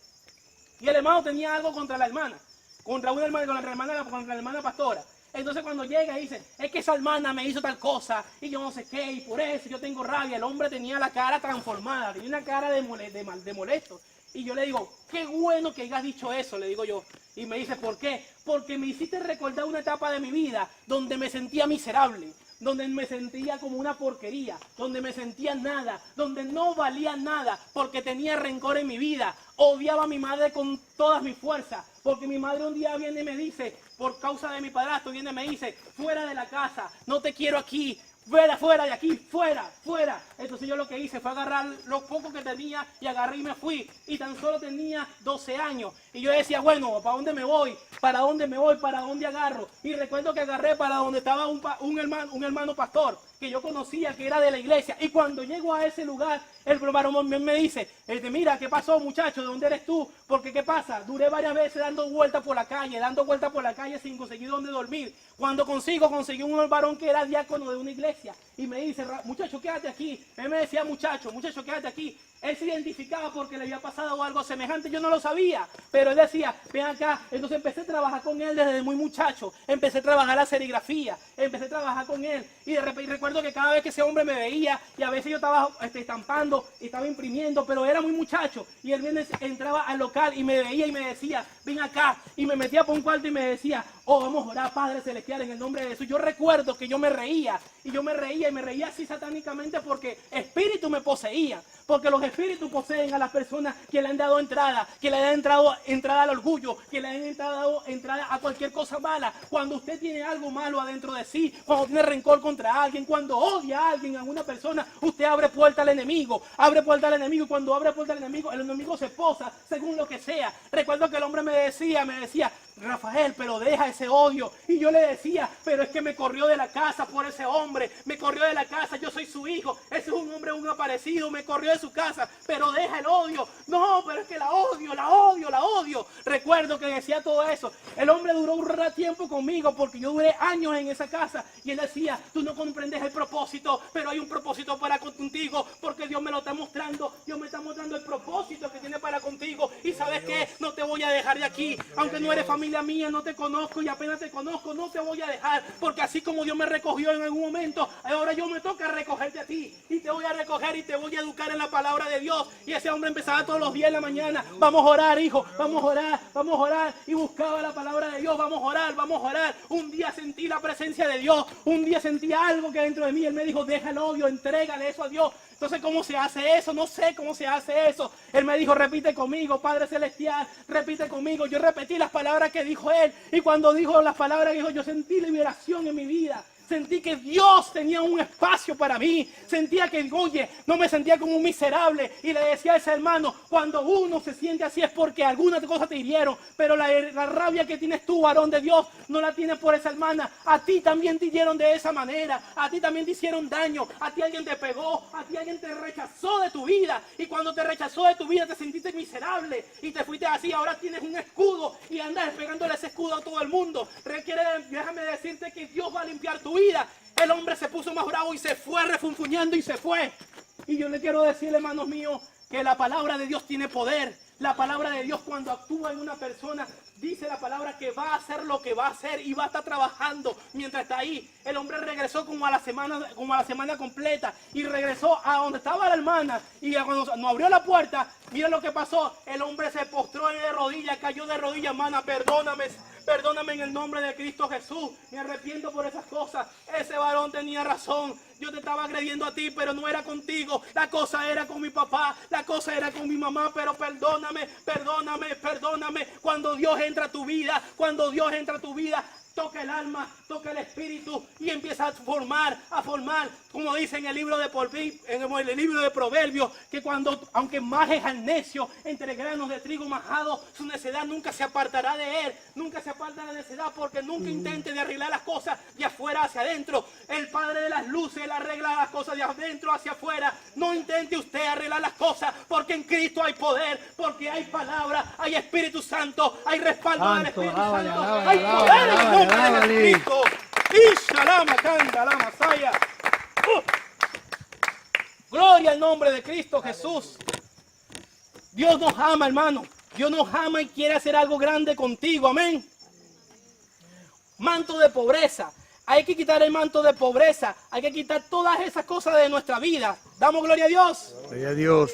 y el hermano tenía algo contra la hermana, contra la hermana pastora. Entonces cuando llega y dice: es que esa hermana me hizo tal cosa y yo no sé qué, y por eso yo tengo rabia. El hombre tenía la cara transformada, tenía una cara de molesto. Y yo le digo: qué bueno que hayas dicho eso, le digo yo. Y me dice: ¿por qué? Porque me hiciste recordar una etapa de mi vida donde me sentía miserable, donde me sentía como una porquería, donde me sentía nada, donde no valía nada, porque tenía rencor en mi vida. Odiaba a mi madre con todas mis fuerzas, porque mi madre un día viene y me dice, por causa de mi padrastro, viene y me dice: fuera de la casa, no te quiero aquí. Fuera de aquí, fuera. Entonces yo lo que hice fue agarrar lo poco que tenía y agarré y me fui. Y tan solo tenía 12 años. Y yo decía: bueno, ¿para dónde me voy? ¿Para dónde agarro? Y recuerdo que agarré para donde estaba un hermano pastor que yo conocía, que era de la iglesia. Y cuando llego a ese lugar, el varón me dice: mira, ¿qué pasó, muchacho? ¿De dónde eres tú? Porque ¿qué pasa? Duré varias veces dando vueltas por la calle sin conseguir dónde dormir. Cuando conseguí un varón que era diácono de una iglesia. Y me dice: muchacho, quédate aquí. Él me decía: muchacho, quédate aquí. Él se identificaba porque le había pasado algo semejante. Yo no lo sabía, pero él decía: ven acá. Entonces empecé a trabajar con él desde muy muchacho. Empecé a trabajar la serigrafía. Empecé a trabajar con él. Y de repente recuerdo que cada vez que ese hombre me veía, y a veces yo estaba estampando, estaba imprimiendo, pero era muy muchacho. Y él entraba al local y me veía y me decía: ven acá. Y me metía por un cuarto y me decía: oh, vamos a orar, Padre Celestial, en el nombre de Jesús. Yo recuerdo que yo me reía. Y yo me reía así satánicamente porque espíritu me poseía. Porque los espíritus poseen a las personas que le han dado entrada, que le han dado entrada al orgullo, que le han dado entrada a cualquier cosa mala. Cuando usted tiene algo malo adentro de sí, cuando tiene rencor contra alguien, cuando odia a alguien, a una persona, usted abre puerta al enemigo. Y cuando abre puerta al enemigo, el enemigo se posa según lo que sea. Recuerdo que el hombre me decía: Rafael, pero deja ese odio. Y yo le decía, pero es que me corrió de la casa por ese hombre, me corrió de la casa, yo soy su hijo, ese es un hombre, un aparecido, me corrió de su casa, pero deja el odio. No, pero es que la odio, la odio, la odio. Recuerdo que decía todo eso. El hombre duró un tiempo conmigo porque yo duré años en esa casa y él decía, tú no comprendes el propósito, pero hay un propósito para contigo porque Dios me lo está mostrando, Dios me está mostrando el propósito que tiene para contigo. Y ¿sabes qué? No te voy a dejar de aquí, aunque no eres familia mía, no te conozco y apenas te conozco, no te voy a dejar, porque así como Dios me recogió en algún momento, ahora yo me toca recogerte a ti y te voy a recoger y te voy a educar en la palabra de Dios. Y ese hombre empezaba todos los días en la mañana, vamos a orar, hijo, vamos a orar, vamos a orar, y buscaba la palabra de Dios, vamos a orar, vamos a orar. Un día sentí la presencia de Dios, un día sentí algo que dentro de mí, él me dijo, deja el odio, entrégale eso a Dios. Entonces, ¿cómo se hace eso? No sé cómo se hace eso. Él me dijo, repite conmigo, Padre Celestial, repite conmigo. Yo repetí las palabras que dijo él. Y cuando dijo las palabras que dijo, yo sentí liberación en mi vida. Sentí que Dios tenía un espacio para mí. Sentía que, oye, no me sentía como un miserable. Y le decía a ese hermano, cuando uno se siente así es porque algunas cosas te hirieron. Pero la rabia que tienes tú, varón de Dios, no la tienes por esa hermana. A ti también te hirieron de esa manera. A ti también te hicieron daño. A ti alguien te pegó. A ti alguien te rechazó de tu vida. Y cuando te rechazó de tu vida te sentiste miserable. Y te fuiste así. Ahora tienes un escudo y andas pegándole ese escudo a todo el mundo. Déjame decirte que Dios va a limpiar tu vida. El hombre se puso más bravo y se fue refunfuñando y se fue. Y yo le quiero decir, hermanos míos, que la palabra de Dios tiene poder. La palabra de Dios, cuando actúa en una persona, dice la palabra que va a hacer lo que va a hacer y va a estar trabajando mientras está ahí. El hombre regresó como a la semana completa y regresó a donde estaba la hermana, y cuando nos abrió la puerta, mira lo que pasó. El hombre se postró de rodillas, cayó de rodillas, hermana, perdóname en el nombre de Cristo Jesús, me arrepiento por esas cosas. Ese varón tenía razón. Yo te estaba agrediendo a ti, pero no era contigo. La cosa era con mi papá, la cosa era con mi mamá, pero perdóname. Cuando Dios entra a tu vida, toca el alma, toca el espíritu y empieza a formar, como dice en el libro de Proverbios, que aunque majes al necio entre granos de trigo majado, su necedad nunca se apartará de él, nunca se aparta de la necedad, porque nunca intente de arreglar las cosas de afuera hacia adentro. El Padre de las luces, él arregla las cosas de adentro hacia afuera. No intente usted arreglar las cosas, porque en Cristo hay poder, porque hay palabra, hay Espíritu Santo, hay respaldo del Espíritu Santo, hay poder en el nombre de Cristo. Ishalama canta la Masaya. Gloria al nombre de Cristo Jesús. Dios nos ama, hermano. Dios nos ama y quiere hacer algo grande contigo. Amén. Manto de pobreza. Hay que quitar el manto de pobreza. Hay que quitar todas esas cosas de nuestra vida. Damos gloria a Dios. Gloria a Dios.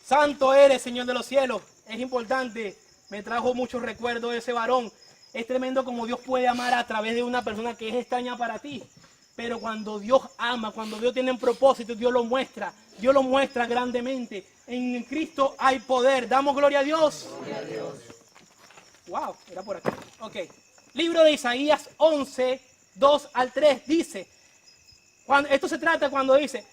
Santo eres, Señor de los cielos. Es importante. Me trajo muchos recuerdos de ese varón. Es tremendo como Dios puede amar a través de una persona que es extraña para ti. Pero cuando Dios ama, cuando Dios tiene un propósito, Dios lo muestra grandemente. En Cristo hay poder. Damos gloria a Dios. Gloria a Dios. Wow, era por aquí. Ok. Libro de Isaías 11, 2 al 3 dice, esto se trata cuando dice,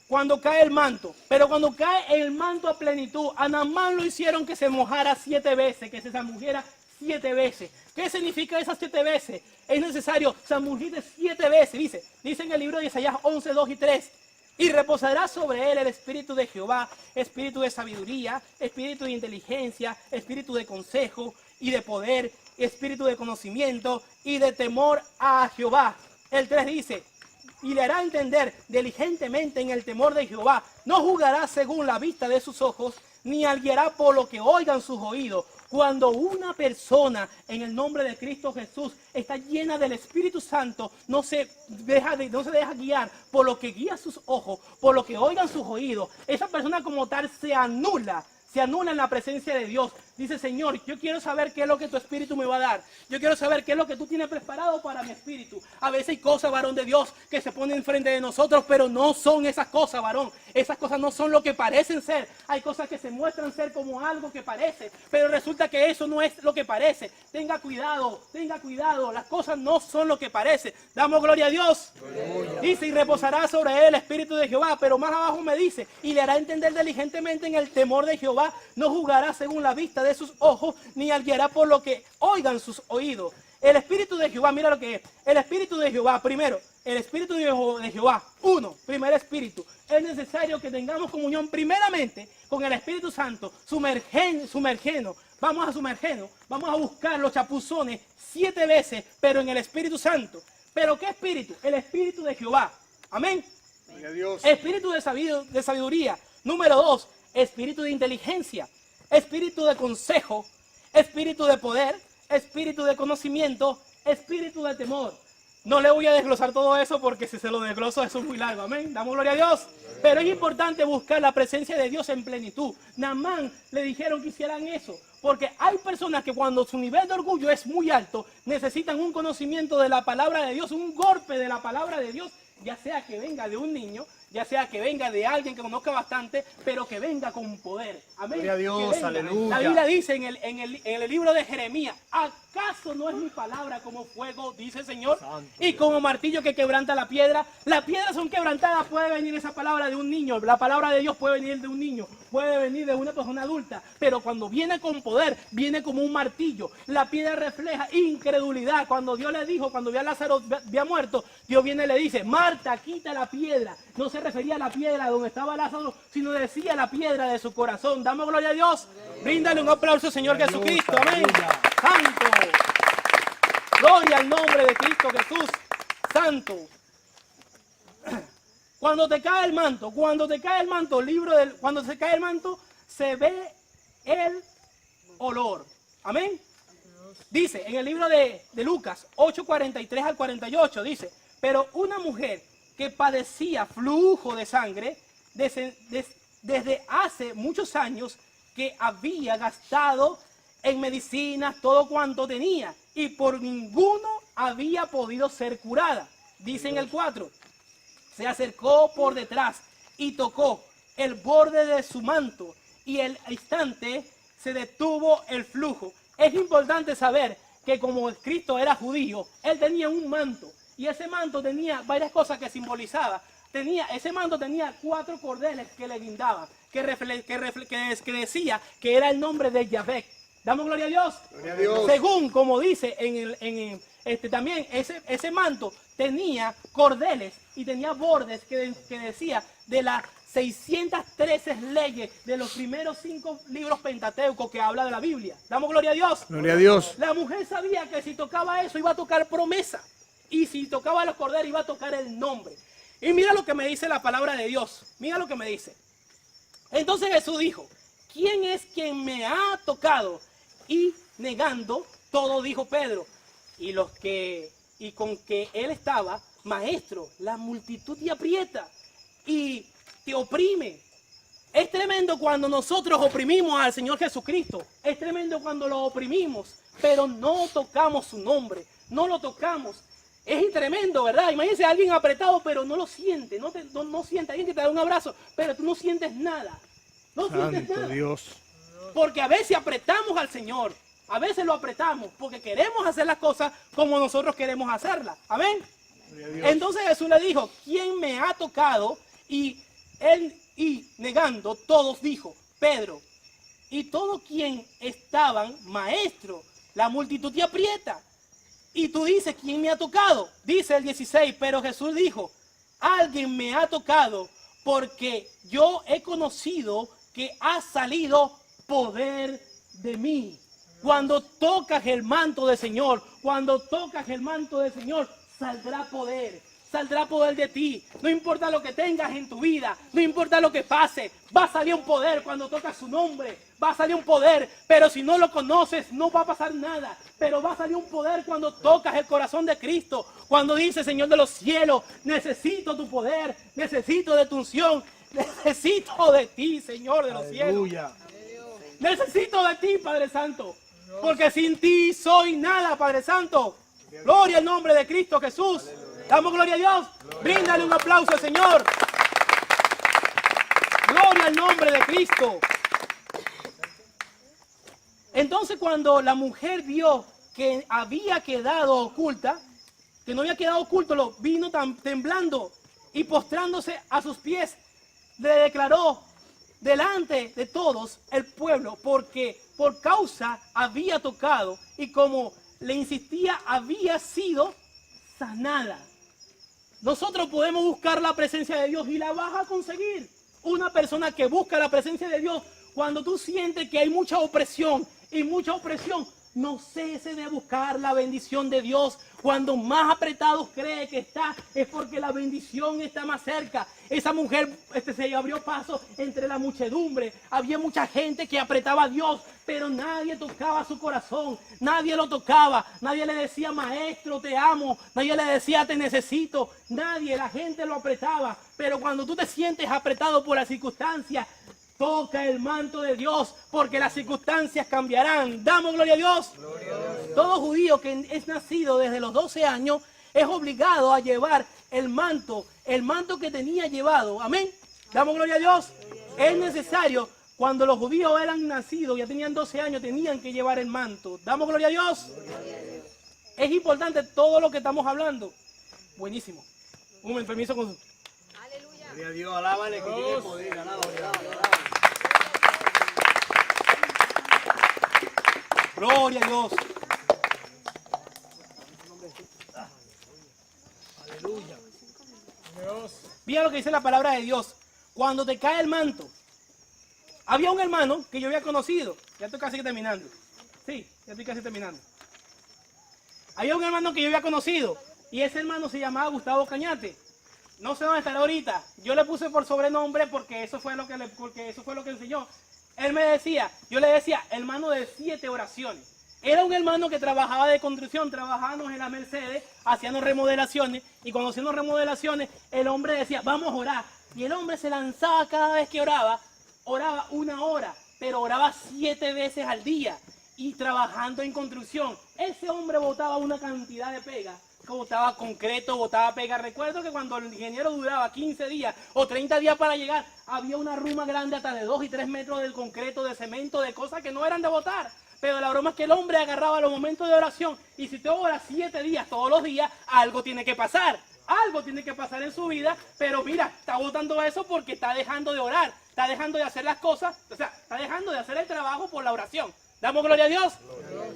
cuando cae el manto, pero cuando cae el manto a plenitud, a Naamán lo hicieron que se mojara 7 veces, que se zambujiera 7 veces. ¿Qué significa esas 7 veces? Es necesario zambullirte 7 veces, dice en el libro de Isaías 11, 2 y 3. Y reposará sobre él el espíritu de Jehová, espíritu de sabiduría, espíritu de inteligencia, espíritu de consejo y de poder, espíritu de conocimiento y de temor a Jehová. El 3 dice, y le hará entender diligentemente en el temor de Jehová. No juzgará según la vista de sus ojos, ni alguiará por lo que oigan sus oídos. Cuando una persona en el nombre de Cristo Jesús está llena del Espíritu Santo, no se deja guiar por lo que guía sus ojos, por lo que oigan sus oídos. Esa persona como tal se anula en la presencia de Dios. Dice, Señor, yo quiero saber qué es lo que tu espíritu me va a dar. Yo quiero saber qué es lo que tú tienes preparado para mi espíritu. A veces hay cosas, varón de Dios, que se ponen enfrente de nosotros, pero no son esas cosas, varón. Esas cosas no son lo que parecen ser. Hay cosas que se muestran ser como algo que parece, pero resulta que eso no es lo que parece. Tenga cuidado. Las cosas no son lo que parece. Damos gloria a Dios. Dice, y reposará sobre él el espíritu de Jehová. Pero más abajo me dice, y le hará entender diligentemente en el temor de Jehová. No juzgará según la vista de de sus ojos, ni al guiará por lo que oigan sus oídos. El Espíritu de Jehová, mira lo que es. El Espíritu de Jehová, primero, el Espíritu de Jehová, primer Espíritu. Es necesario que tengamos comunión primeramente con el Espíritu Santo, sumergernos. Vamos a sumergernos, vamos a buscar los chapuzones 7 veces, pero en el Espíritu Santo. ¿Pero qué Espíritu? El Espíritu de Jehová. Amén. Espíritu de sabiduría. Número 2, espíritu de inteligencia, espíritu de consejo, espíritu de poder, espíritu de conocimiento, espíritu de temor. No le voy a desglosar todo eso porque si se lo desgloso eso es muy largo. Amén. Damos gloria a Dios. Pero es importante buscar la presencia de Dios en plenitud. Naamán le dijeron que hicieran eso. Porque hay personas que cuando su nivel de orgullo es muy alto, necesitan un conocimiento de la palabra de Dios, un golpe de la palabra de Dios, ya sea que venga de un niño, ya sea que venga de alguien que conozca bastante, pero que venga con poder. Amén. Gloria a Dios, aleluya. La Biblia dice en el libro de Jeremías, ¿acaso no es mi palabra como fuego, dice el Señor? Santo Y como martillo que quebranta la piedra. Las piedras son quebrantadas, puede venir esa palabra de un niño, la palabra de Dios puede venir de un niño, puede venir de una persona adulta, pero cuando viene con poder, viene como un martillo. La piedra refleja incredulidad. Cuando Dios le dijo, cuando vio a Lázaro había muerto, Dios viene y le dice, Marta, quita la piedra. No se refería a la piedra donde estaba Lázaro, sino decía la piedra de su corazón. Damos gloria a Dios. Bríndale un aplauso al Señor Jesucristo. Amén. Santo. Gloria al nombre de Cristo Jesús. Santo. Cuando te cae el manto, cuando se cae el manto, se ve el olor. Amén. Dice en el libro de Lucas 8:43 al 48, dice, pero una mujer que padecía flujo de sangre desde hace muchos años, que había gastado en medicinas todo cuanto tenía y por ninguno había podido ser curada. Dice en el 4, se acercó por detrás y tocó el borde de su manto y al instante se detuvo el flujo. Es importante saber que como Cristo era judío, él tenía un manto y ese manto tenía varias cosas que simbolizaba. Ese manto tenía 4 cordeles que le guindaban, que decía que era el nombre de Yahvé. Damos gloria a Dios. Gloria a Dios. Según como dice también ese manto tenía cordeles y tenía bordes que decía de las 613 leyes de los primeros 5 libros pentateucos que habla de la Biblia. Damos gloria a Dios. Gloria a Dios. La mujer sabía que si tocaba eso iba a tocar promesa. Y si tocaba los cordeles iba a tocar el nombre. Y mira lo que me dice la palabra de Dios. Mira lo que me dice. Entonces Jesús dijo, ¿quién es quien me ha tocado? Y negando todo dijo Pedro. Y con que él estaba, maestro, la multitud te aprieta y te oprime. Es tremendo cuando nosotros oprimimos al Señor Jesucristo. Es tremendo cuando lo oprimimos, pero no tocamos su nombre, no lo tocamos. Es tremendo, ¿verdad? Imagínense a alguien apretado, pero no lo siente, no siente. Alguien que te da un abrazo, pero tú no sientes nada. No sientes Santo nada. Dios. Porque a veces apretamos al Señor. A veces lo apretamos porque queremos hacer las cosas como nosotros queremos hacerlas. Amén. Entonces Jesús le dijo, ¿quién me ha tocado? Y negando, todos dijo, Pedro. Y todo quien estaban, maestro, la multitud te aprieta. Y tú dices, ¿quién me ha tocado? Dice el 16, pero Jesús dijo, alguien me ha tocado porque yo he conocido que ha salido poder de mí. Cuando tocas el manto del Señor, saldrá poder. Saldrá poder de ti. No importa lo que tengas en tu vida, no importa lo que pase, va a salir un poder cuando tocas su nombre. Va a salir un poder, pero si no lo conoces, no va a pasar nada. Pero va a salir un poder cuando tocas el corazón de Cristo. Cuando dice, Señor de los cielos, necesito tu poder, necesito de tu unción, necesito de ti, Señor de los Aleluya. cielos. Necesito de ti, Padre Santo, porque sin ti soy nada, Padre Santo. Gloria al nombre de Cristo Jesús. Damos gloria a Dios. Bríndale un aplauso al Señor. Gloria al nombre de Cristo. Entonces cuando la mujer vio que había quedado oculta, que no había quedado oculto, lo vino temblando y postrándose a sus pies, le declaró delante de todos el pueblo, porque por causa había tocado y como le insistía había sido sanada. Nosotros podemos buscar la presencia de Dios y la vas a conseguir. Una persona que busca la presencia de Dios, cuando tú sientes que hay mucha opresión, no cese de buscar la bendición de Dios. Cuando más apretado cree que está, es porque la bendición está más cerca. Esa mujer se abrió paso entre la muchedumbre. Había mucha gente que apretaba a Dios, pero nadie tocaba su corazón. Nadie lo tocaba. Nadie le decía, maestro, te amo. Nadie le decía, te necesito. Nadie, la gente lo apretaba. Pero cuando tú te sientes apretado por las circunstancias, toca el manto de Dios, porque las circunstancias cambiarán. Damos gloria a Dios. Gloria a Dios. Todo judío que es nacido desde los 12 años es obligado a llevar el manto que tenía llevado. Amén. Damos gloria a Dios. Es necesario, cuando los judíos eran nacidos, ya tenían 12 años, tenían que llevar el manto. Damos gloria a Dios. Es importante todo lo que estamos hablando. Buenísimo. Un permiso con su... Gloria a Dios, alábale que tiene poder, alábale. Gloria a Dios. Aleluya. Dios. Mira lo que dice la palabra de Dios. Cuando te cae el manto. Había un hermano que yo había conocido. Ya estoy casi terminando. Sí, ya estoy casi terminando. Había un hermano que yo había conocido. Y ese hermano se llamaba Gustavo Cañate. No sé dónde estará ahorita. Yo le puse por sobrenombre porque eso fue lo que enseñó. Él me decía, yo le decía, hermano de 7 oraciones. Era un hermano que trabajaba de construcción, trabajábamos en la Mercedes, hacíamos remodelaciones, y cuando hacíamos remodelaciones, el hombre decía, vamos a orar. Y el hombre se lanzaba cada vez que oraba 1 hora, pero oraba 7 veces al día, y trabajando en construcción. Ese hombre botaba una cantidad de pega, botaba concreto, botaba pega. Recuerdo que cuando el ingeniero duraba 15 días o 30 días para llegar, había una ruma grande hasta de 2 y 3 metros de concreto, de cemento, de cosas que no eran de botar. Pero la broma es que el hombre agarraba los momentos de oración, y si te oras 7 días todos los días, algo tiene que pasar. Algo tiene que pasar en su vida, pero mira, está botando eso porque está dejando de orar, está dejando de hacer las cosas, o sea, está dejando de hacer el trabajo por la oración. ¿Damos gloria a Dios?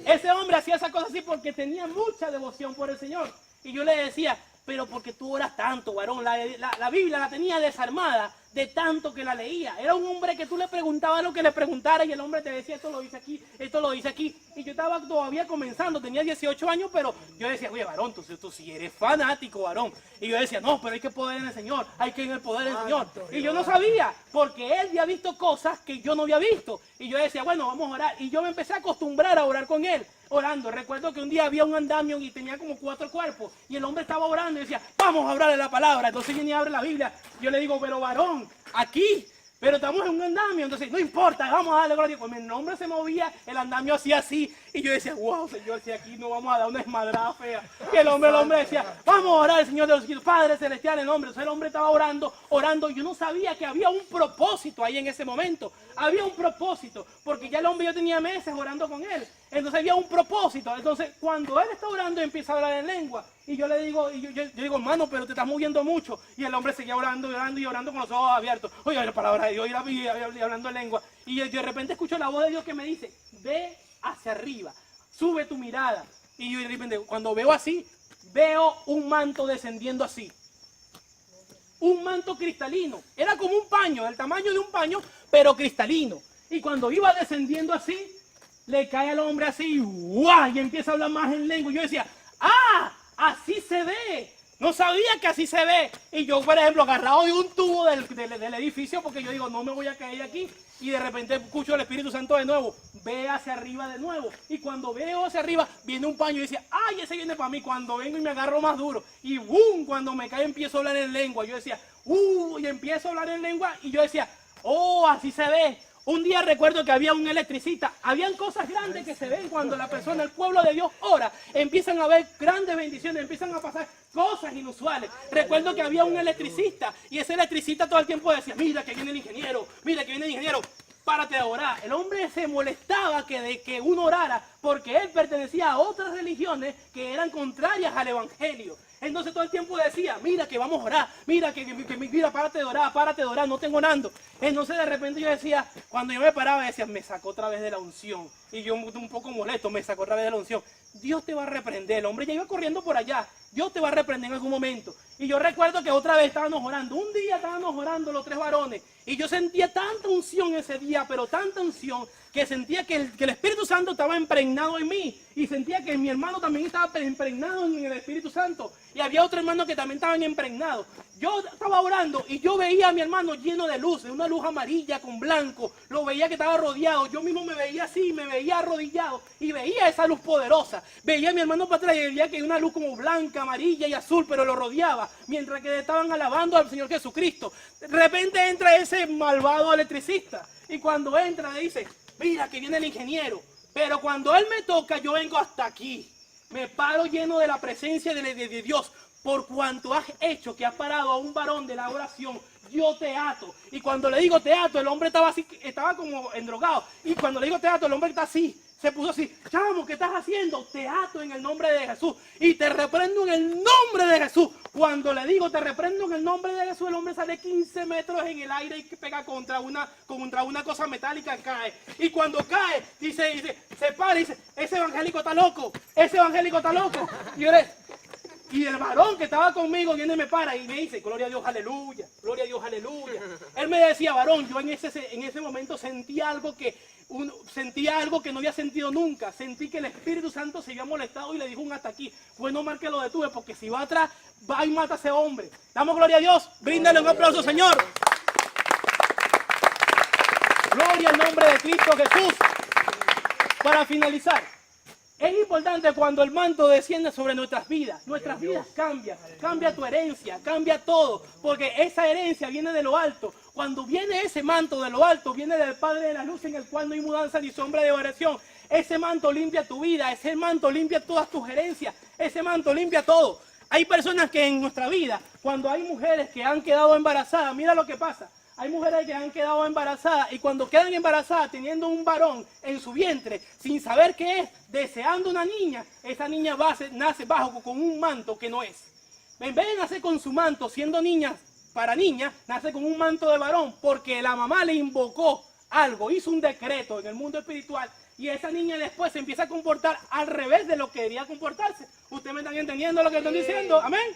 Ese hombre hacía esa cosa así porque tenía mucha devoción por el Señor. Y yo le decía, pero porque tú oras tanto, varón. La Biblia la tenía desarmada de tanto que la leía. Era un hombre que tú le preguntabas lo que le preguntara y el hombre te decía, esto lo dice aquí, esto lo dice aquí. Y yo estaba todavía comenzando, tenía 18 años, pero yo decía, oye, varón, tú sí eres fanático, varón. Y yo decía, no, pero hay que poder en el Señor, hay que ir en el poder del Señor. Y yo no sabía, porque él había visto cosas que yo no había visto. Y yo decía, bueno, vamos a orar. Y yo me empecé a acostumbrar a orar con él, orando. Recuerdo que un día había un andamio y tenía como 4 cuerpos. Y el hombre estaba orando y decía, vamos a hablarle la palabra. Entonces viene y abre la Biblia. Yo le digo, pero varón, aquí, pero estamos en un andamio, entonces no importa, vamos a darle gloria. Cuando el nombre se movía, el andamio hacía así, y yo decía, wow, Señor, si aquí no vamos a dar una esmadrada fea. Y el hombre decía, vamos a orar al Señor de los cielos, Padre celestial, en nombre. Entonces el hombre estaba orando, y yo no sabía que había un propósito ahí en ese momento. Había un propósito, porque ya el hombre, yo tenía meses orando con él. Entonces había un propósito. Entonces cuando él está orando, empieza a hablar en lengua. Y yo le digo, yo digo, hermano, pero te estás moviendo mucho. Y el hombre seguía orando con los ojos abiertos. Oye, la palabra de Dios, y hablando en lengua. Y de repente escucho la voz de Dios que me dice, ve hacia arriba, sube tu mirada. Y yo de repente, cuando veo así, veo un manto descendiendo así. Un manto cristalino. Era como un paño, del tamaño de un paño, pero cristalino. Y cuando iba descendiendo así, le cae al hombre así, ¡guau! Y empieza a hablar más en lengua. Y yo decía, ¡ah! Así se ve. No sabía que así se ve. Y yo, por ejemplo, agarrado de un tubo del edificio, porque yo digo, no me voy a caer aquí. Y de repente escucho el Espíritu Santo de nuevo, ve hacia arriba de nuevo. Y cuando veo hacia arriba, viene un paño y dice, ¡ay, ese viene para mí! Cuando vengo y me agarro más duro. Y ¡bum! Cuando me cae empiezo a hablar en lengua. Yo decía, y empiezo a hablar en lengua. Y yo decía, ¡oh, así se ve! Un día recuerdo que había un electricista. Habían cosas grandes que se ven cuando la persona, el pueblo de Dios ora. Empiezan a ver grandes bendiciones, empiezan a pasar cosas inusuales. Recuerdo que había un electricista y ese electricista todo el tiempo decía, mira que viene el ingeniero, mira que viene el ingeniero. párate a orar. El hombre se molestaba de que uno orara porque él pertenecía a otras religiones que eran contrarias al evangelio. Entonces todo el tiempo decía, mira que vamos a orar, mira mira, párate de orar, no tengo orando. Entonces de repente yo decía, cuando yo me paraba decía, me sacó otra vez de la unción. Y yo un poco molesto, me sacó otra vez de la unción. Dios te va a reprender, el hombre ya iba corriendo por allá, Dios te va a reprender en algún momento. Y yo recuerdo que otra vez estábamos orando, un día estábamos orando los 3 varones, y yo sentía tanta unción ese día, pero tanta unción, que sentía que el Espíritu Santo estaba impregnado en mí, y sentía que mi hermano también estaba impregnado en el Espíritu Santo, y había otro hermano que también estaban impregnados. Yo estaba orando y yo veía a mi hermano lleno de luz, de una luz amarilla con blanco, lo veía que estaba rodeado, yo mismo me veía así, me veía arrodillado y veía esa luz poderosa, veía a mi hermano para atrás y veía que una luz como blanca, amarilla y azul, pero lo rodeaba, mientras que estaban alabando al Señor Jesucristo. De repente entra ese malvado electricista y cuando entra le dice, mira que viene el ingeniero, pero cuando él me toca yo vengo hasta aquí, me paro lleno de la presencia de Dios. Por cuanto has hecho que has parado a un varón de la oración, yo te ato. Y cuando le digo te ato, el hombre estaba así, estaba como endrogado. Y cuando le digo te ato, el hombre está así, se puso así. Chamo, ¿qué estás haciendo? Te ato en el nombre de Jesús. Y te reprendo en el nombre de Jesús. Cuando le digo te reprendo en el nombre de Jesús, el hombre sale 15 metros en el aire y pega contra una cosa metálica y cae. Y cuando cae, dice, se para y dice, ese evangélico está loco, ese evangélico está loco. Y el varón que estaba conmigo viene y me para y me dice, gloria a Dios, aleluya, gloria a Dios, aleluya. Él me decía, varón, yo en ese momento sentía algo que no había sentido nunca. Sentí que el Espíritu Santo se había molestado y le dijo un hasta aquí. Fue no mal que lo detuve, porque si va atrás, va y mata a ese hombre. Damos gloria a Dios, bríndale un aplauso, Señor. Gloria al nombre de Cristo Jesús. Para finalizar, es importante cuando el manto desciende sobre nuestras vidas cambian, cambia tu herencia, cambia todo, porque esa herencia viene de lo alto. Cuando viene ese manto de lo alto, viene del Padre de la luz, en el cual no hay mudanza ni sombra de variación. Ese manto limpia tu vida, ese manto limpia todas tus herencias, ese manto limpia todo. Hay personas que en nuestra vida, cuando hay mujeres que han quedado embarazadas, mira lo que pasa. Hay mujeres que han quedado embarazadas y cuando quedan embarazadas teniendo un varón en su vientre, sin saber qué es, deseando una niña, esa niña nace con un manto que no es. En vez de nacer con su manto siendo niña para niña, nace con un manto de varón porque la mamá le invocó algo, hizo un decreto en el mundo espiritual y esa niña después se empieza a comportar al revés de lo que quería comportarse. ¿Ustedes me están entendiendo lo que estoy diciendo? Amén.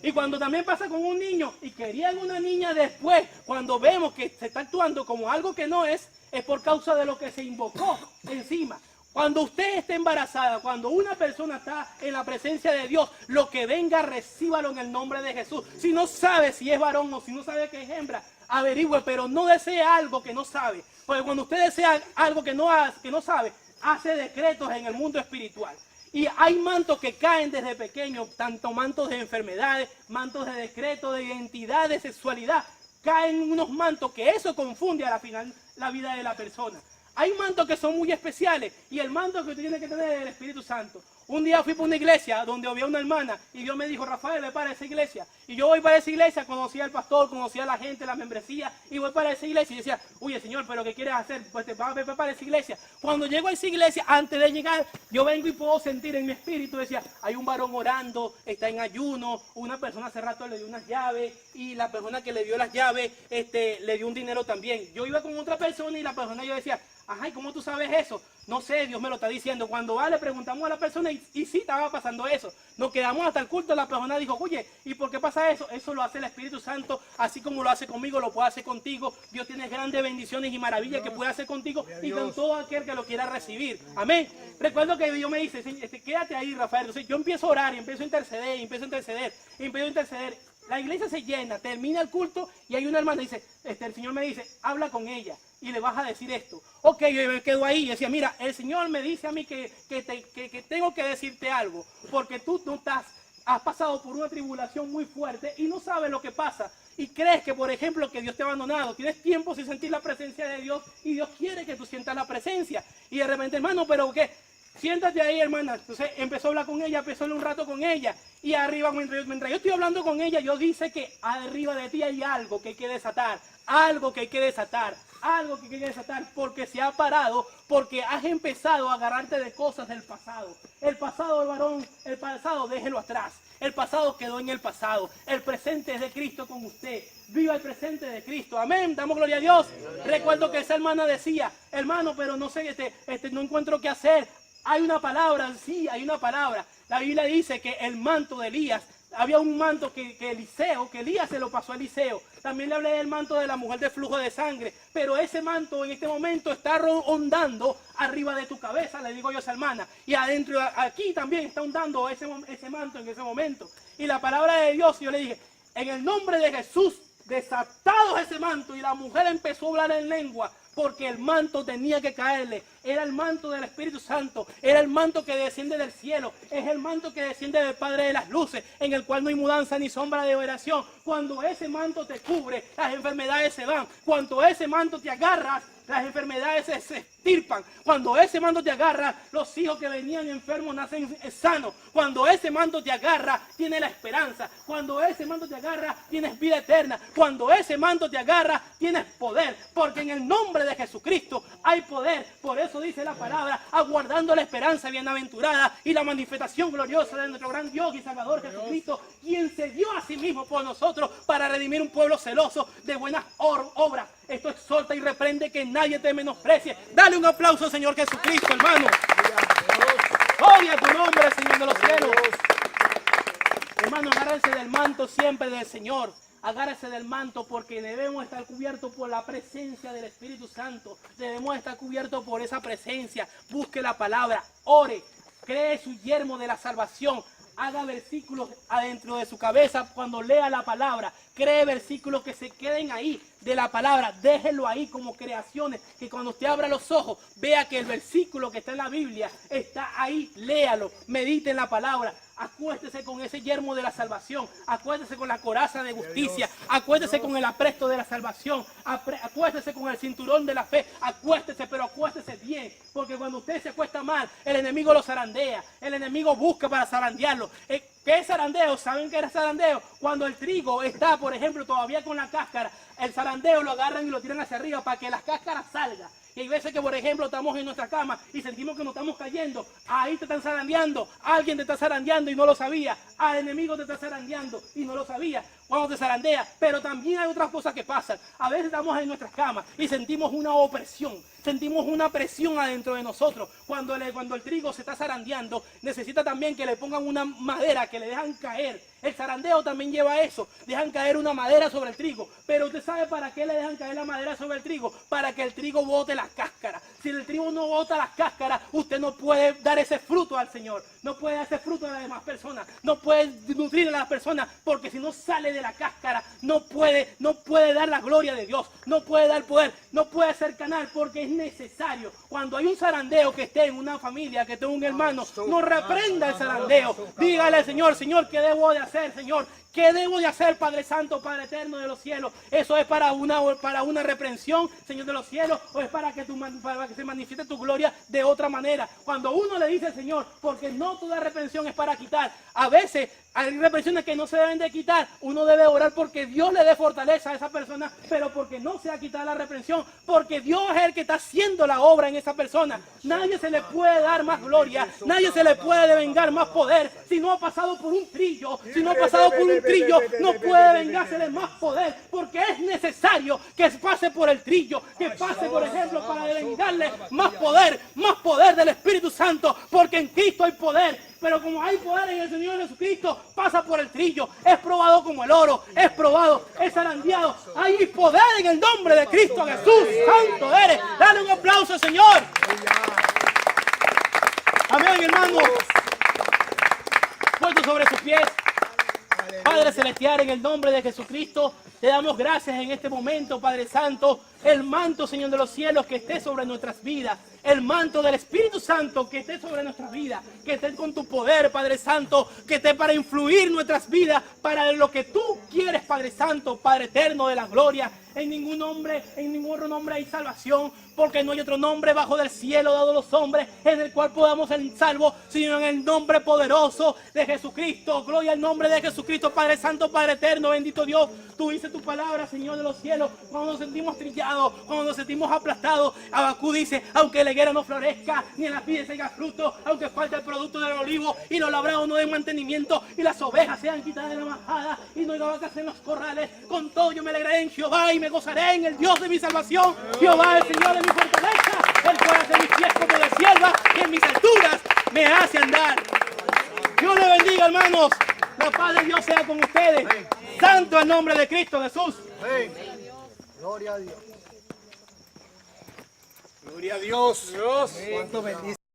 Y cuando también pasa con un niño y querían una niña después, cuando vemos que se está actuando como algo que no es por causa de lo que se invocó encima. Cuando usted esté embarazada, cuando una persona está en la presencia de Dios, lo que venga, recíbalo en el nombre de Jesús. Si no sabe si es varón o si no sabe que es hembra, averigüe, pero no desee algo que no sabe. Porque cuando usted desea algo que no sabe, hace decretos en el mundo espiritual. Y hay mantos que caen desde pequeños, tanto mantos de enfermedades, mantos de decreto, de identidad, de sexualidad. Caen unos mantos que eso confunde a la final la vida de la persona. Hay mantos que son muy especiales y el manto que usted tiene que tener es el Espíritu Santo. Un día fui para una iglesia donde había una hermana y Dios me dijo, Rafael, ve para esa iglesia. Y yo voy para esa iglesia, conocí al pastor, conocí a la gente, la membresía, y voy para esa iglesia y decía, oye Señor, pero ¿qué quieres hacer? Pues te vas a ver para esa iglesia. Cuando llego a esa iglesia, antes de llegar, yo vengo y puedo sentir en mi espíritu, decía, hay un varón orando, está en ayuno, una persona hace rato le dio unas llaves y la persona que le dio las llaves le dio un dinero también. Yo iba con otra persona y la persona yo decía, ajá, ¿y cómo tú sabes eso? No sé, Dios me lo está diciendo. Cuando le preguntamos a la persona y sí estaba pasando eso. Nos quedamos hasta el culto, la persona dijo, oye, ¿y por qué pasa eso? Eso lo hace el Espíritu Santo, así como lo hace conmigo, lo puede hacer contigo. Dios tiene grandes bendiciones y maravillas que puede hacer contigo y con todo aquel que lo quiera recibir. Amén. Recuerdo que Dios me dice, quédate ahí, Rafael. Entonces yo empiezo a orar y empiezo a interceder. La iglesia se llena, termina el culto y hay una hermana que dice, el Señor me dice, habla con ella y le vas a decir esto. Ok, yo me quedo ahí y decía, mira, el Señor me dice a mí que tengo que decirte algo, porque tú has pasado por una tribulación muy fuerte y no sabes lo que pasa. Y crees que, por ejemplo, que Dios te ha abandonado. Tienes tiempo sin sentir la presencia de Dios y Dios quiere que tú sientas la presencia. Y de repente, hermano, ¿pero qué? Siéntate ahí, hermana. Entonces empezó a hablar con ella, empezó a hablar un rato con ella. Y arriba, mientras yo estoy hablando con ella, yo dice que arriba de ti hay algo que hay que desatar. Algo que hay que desatar. algo que quiere desatar, porque se ha parado, porque has empezado a agarrarte de cosas del pasado. El pasado, varón, el pasado déjelo atrás. El pasado quedó en el pasado. El presente es de Cristo con usted. Viva el presente de Cristo. Amén. Damos gloria a Dios. Recuerdo que esa hermana decía, hermano, pero no sé, no encuentro qué hacer. Hay una palabra, sí, hay una palabra. La Biblia dice que el manto de Elías, había un manto que Elías se lo pasó a Eliseo. También le hablé del manto de la mujer de flujo de sangre. Pero ese manto en este momento está rondando arriba de tu cabeza, le digo yo a esa hermana. Y adentro, aquí también está ondando ese manto en ese momento. Y la palabra de Dios, yo le dije, en el nombre de Jesús, desatado ese manto. Y la mujer empezó a hablar en lengua. Porque el manto tenía que caerle. Era el manto del Espíritu Santo. Era el manto que desciende del cielo. Es el manto que desciende del Padre de las luces, en el cual no hay mudanza ni sombra de oración. Cuando ese manto te cubre, las enfermedades se van. Cuando ese manto te agarras, las enfermedades se extirpan. Cuando ese manto te agarra, los hijos que venían enfermos nacen sanos. Cuando ese manto te agarra, tienes la esperanza. Cuando ese manto te agarra, tienes vida eterna. Cuando ese manto te agarra, tienes poder. Porque en el nombre de Jesucristo hay poder. Por eso dice la palabra, aguardando la esperanza bienaventurada y la manifestación gloriosa de nuestro gran Dios y Salvador Jesucristo, quien se dio a sí mismo por nosotros para redimir un pueblo celoso de buenas obras. Esto exhorta y reprende que nadie te menosprecie. Dale un aplauso al Señor Jesucristo, hermano. Gloria a tu nombre, Señor de los cielos. Hermano, agárrense del manto siempre del Señor. Agárrese del manto, porque debemos estar cubiertos por la presencia del Espíritu Santo. Debemos estar cubiertos por esa presencia. Busque la palabra, ore, cree su yermo de la salvación. Haga versículos adentro de su cabeza cuando lea la palabra. Cree versículos que se queden ahí de la palabra. Déjelo ahí como creaciones. Que cuando usted abra los ojos, vea que el versículo que está en la Biblia está ahí. Léalo, medite en la palabra. Acuéstese con ese yermo de la salvación. Acuéstese con la coraza de justicia. Acuéstese con el apresto de la salvación. Acuéstese con el cinturón de la fe. Acuéstese, pero acuéstese bien. Porque cuando usted se acuesta mal, el enemigo lo zarandea. El enemigo busca para zarandearlo. ¿Qué es zarandeo? ¿Saben qué es zarandeo? Cuando el trigo está, por ejemplo, todavía con la cáscara, el zarandeo lo agarran y lo tiran hacia arriba para que las cáscaras salgan. Y hay veces que, por ejemplo, estamos en nuestra cama y sentimos que nos estamos cayendo. Ahí te están zarandeando. Alguien te está zarandeando y no lo sabía. Al enemigo te está zarandeando y no lo sabía. Cuando te zarandea. Pero también hay otras cosas que pasan. A veces estamos en nuestras camas y sentimos una opresión. Sentimos una presión adentro de nosotros. Cuando el trigo se está zarandeando, necesita también que le pongan una madera que le dejan caer. El zarandeo también lleva eso. Dejan caer una madera sobre el trigo. Pero usted sabe para qué le dejan caer la madera sobre el trigo. Para que el trigo bote la cáscara. Si el trigo no bota las cáscaras, usted no puede dar ese fruto al Señor. No puede dar ese fruto a las demás personas. No puede nutrir a las personas. Porque si no sale de la cáscara, no puede dar la gloria de Dios. No puede dar poder. No puede ser canal, porque es necesario. Cuando hay un zarandeo que esté en una familia, que esté un hermano, no reprenda el zarandeo. Dígale al Señor, Señor, ¿qué debo de hacer, Señor? ¿Qué debo de hacer, Padre Santo, Padre Eterno de los cielos? ¿Eso es para una reprensión, Señor de los cielos? ¿O es para que se manifieste tu gloria de otra manera? Cuando uno le dice, Señor, porque no toda reprensión es para quitar. A veces hay reprensiones que no se deben de quitar. Uno debe orar porque Dios le dé fortaleza a esa persona, pero porque no se ha quitado la reprensión, porque Dios es el que está haciendo la obra en esa persona. Nadie se le puede dar más gloria, nadie se le puede devengar más poder si no ha pasado por un trillo. Si no ha pasado por un trillo, no puede vengarse de más poder, porque es necesario que pase por el trillo, que pase, por ejemplo, para devengarle más poder del Espíritu Santo, porque en Cristo hay poder. Pero como hay poder en el Señor Jesucristo, pasa por el trillo. Es probado como el oro, es probado, es zarandeado. Hay poder en el nombre de Cristo Jesús. Santo eres. Dale un aplauso, Señor. Amén, hermanos. Puesto sobre sus pies. Padre Celestial, en el nombre de Jesucristo, te damos gracias en este momento, Padre Santo. El manto, Señor de los cielos, que esté sobre nuestras vidas. el manto del Espíritu Santo que esté sobre nuestras vidas, que esté con tu poder, Padre Santo, que esté para influir nuestras vidas, para lo que tú quieres, Padre Santo, Padre eterno de la gloria. En ningún otro nombre hay salvación, porque no hay otro nombre bajo del cielo dado a los hombres en el cual podamos ser salvos, sino en el nombre poderoso de Jesucristo. Gloria al nombre de Jesucristo, Padre Santo, Padre eterno, bendito Dios. Tú dices tu palabra, Señor de los cielos, cuando nos sentimos trillados, cuando nos sentimos aplastados. Habacuc dice, aunque la higuera no florezca, ni en las vides tenga fruto, aunque falte el producto del olivo, y los labrados no den mantenimiento, y las ovejas sean quitadas de la majada, y no haya vacas en los corrales, con todo yo me alegraré en Jehová, y me gozaré en el Dios de mi salvación. Jehová, el Señor de mi fortaleza, el cual hace mis pies como de sierva, y en mis alturas me hace andar. Dios le bendiga, hermanos. La paz de Dios sea con ustedes. Santo el nombre de Cristo Jesús. Gloria a Dios. Gloria a Dios. Cuánto bendice.